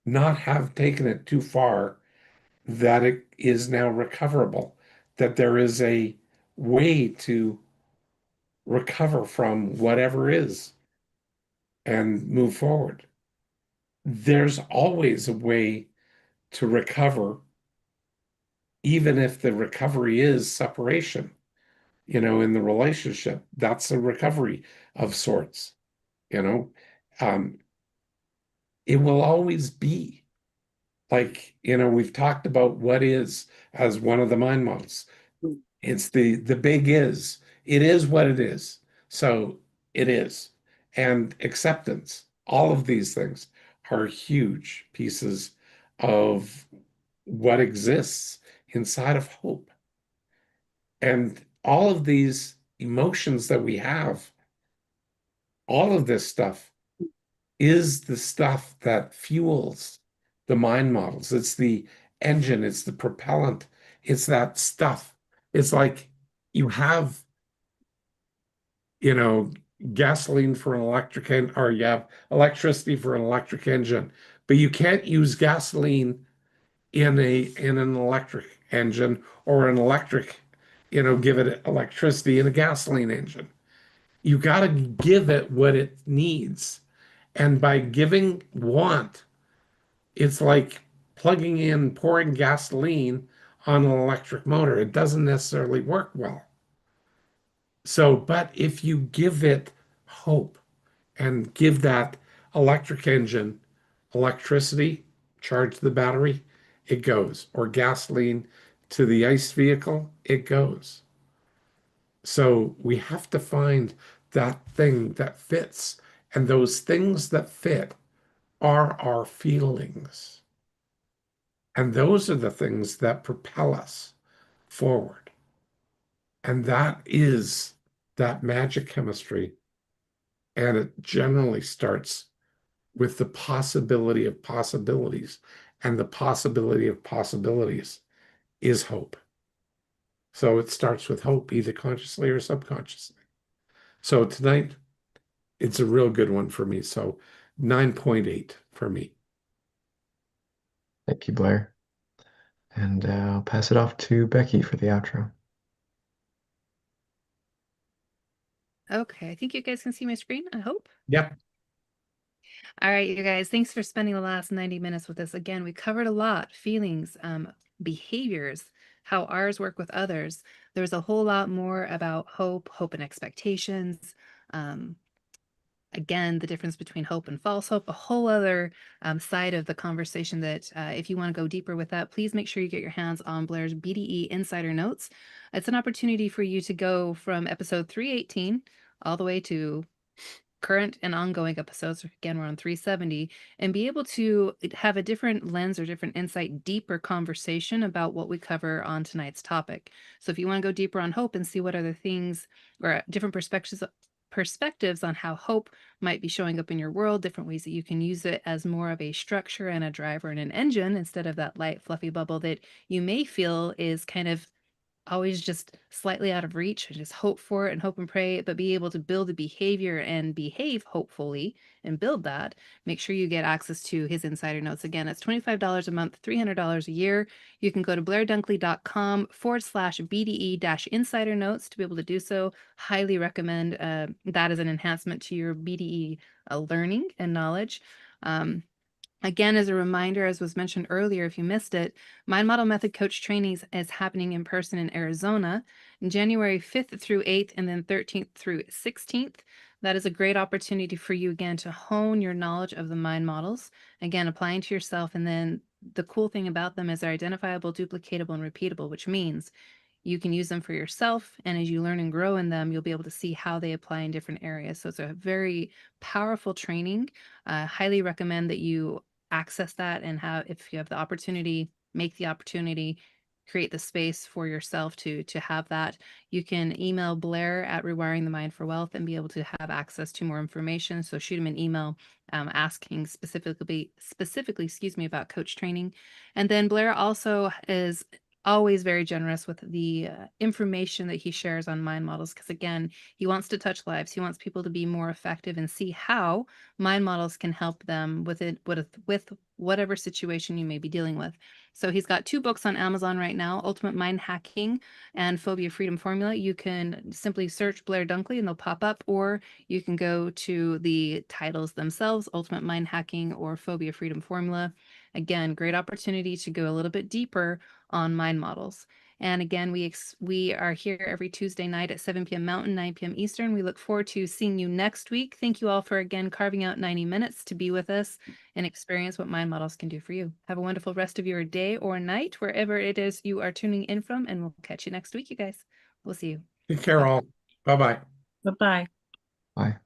Speaker 1: not have taken it too far, that it is now recoverable, that there is a way to recover from whatever is and move forward. There's always a way to recover, even if the recovery is separation, in the relationship. That's a recovery of sorts, you know. Um, it will always be like, we've talked about what is as one of the mind models. It's the big is. It is what it is. So it is. And acceptance, all of these things are huge pieces of what exists inside of hope. And all of these emotions that we have, all of this stuff is the stuff that fuels the mind models. It's the engine, it's the propellant, it's that stuff. It's like you have, you know, gasoline for an electric or you have electricity for an electric engine, but you can't use gasoline in an electric engine, or an electric, give it electricity in a gasoline engine. You got to give it what it needs. And by giving want, it's like plugging in, pouring gasoline on an electric motor. It doesn't necessarily work well. So, but if you give it hope and give that electric engine electricity, charge the battery, it goes. Or gasoline to the ICE vehicle, it goes. So we have to find that thing that fits. And those things that fit are our feelings. And those are the things that propel us forward. And that is that magic chemistry. And it generally starts with the possibility of possibilities. And the possibility of possibilities is hope. So it starts with hope, either consciously or subconsciously. So tonight, it's a real good one for me. So 9.8 for me.
Speaker 9: Thank you, Blair. And I'll pass it off to Becky for the outro.
Speaker 5: Okay, I think you guys can see my screen, I hope.
Speaker 1: Yep.
Speaker 5: All right, you guys, thanks for spending the last 90 minutes with us. Again, we covered a lot, feelings, behaviors, how ours work with others. There's a whole lot more about hope and expectations. Again, the difference between hope and false hope, a whole other side of the conversation that if you want to go deeper with that, please make sure you get your hands on Blair's BDE Insider Notes. It's an opportunity for you to go from episode 318 all the way to current and ongoing episodes. Again, we're on 370, and be able to have a different lens or different insight, deeper conversation about what we cover on tonight's topic. So if you want to go deeper on hope and see what other things or different perspectives on how hope might be showing up in your world, different ways that you can use it as more of a structure and a driver and an engine instead of that light, fluffy bubble that you may feel is kind of always just slightly out of reach, and just hope for it and hope and pray, but be able to build a behavior and behave hopefully and build that. Make sure you get access to his insider notes. Again, it's $25 a month, $300 a year. You can go to blairdunkley.com/BDE-insider notes to be able to do so. Highly recommend that as an enhancement to your BDE learning and knowledge. Again, as a reminder, as was mentioned earlier, if you missed it, Mind Model Method Coach Trainings is happening in person in Arizona, January 5th through 8th, and then 13th through 16th. That is a great opportunity for you, again, to hone your knowledge of the mind models, again, applying to yourself. And then the cool thing about them is they're identifiable, duplicatable, and repeatable, which means you can use them for yourself. And as you learn and grow in them, you'll be able to see how they apply in different areas. So it's a very powerful training. Highly recommend that you access that, and if you have the opportunity, make the opportunity, create the space for yourself to have that. You can email Blair at Rewiring the Mind for Wealth and be able to have access to more information. So shoot him an email asking specifically, excuse me, about coach training. And then Blair also is always very generous with the information that he shares on mind models, because again, he wants to touch lives. He wants people to be more effective and see how mind models can help them with whatever situation you may be dealing with. So he's got 2 books on Amazon right now, Ultimate Mind Hacking and Phobia Freedom Formula. You can simply search Blair Dunkley and they'll pop up, or you can go to the titles themselves, Ultimate Mind Hacking or Phobia Freedom Formula. Again, great opportunity to go a little bit deeper on mind models. And again, we are here every Tuesday night at 7 p.m. Mountain, 9 p.m. Eastern. We look forward to seeing you next week. Thank you all for, again, carving out 90 minutes to be with us and experience what mind models can do for you. Have a wonderful rest of your day or night, wherever it is you are tuning in from, and we'll catch you next week, you guys. We'll see you.
Speaker 1: Take care, all. Bye-bye.
Speaker 2: Bye-bye.
Speaker 9: Bye.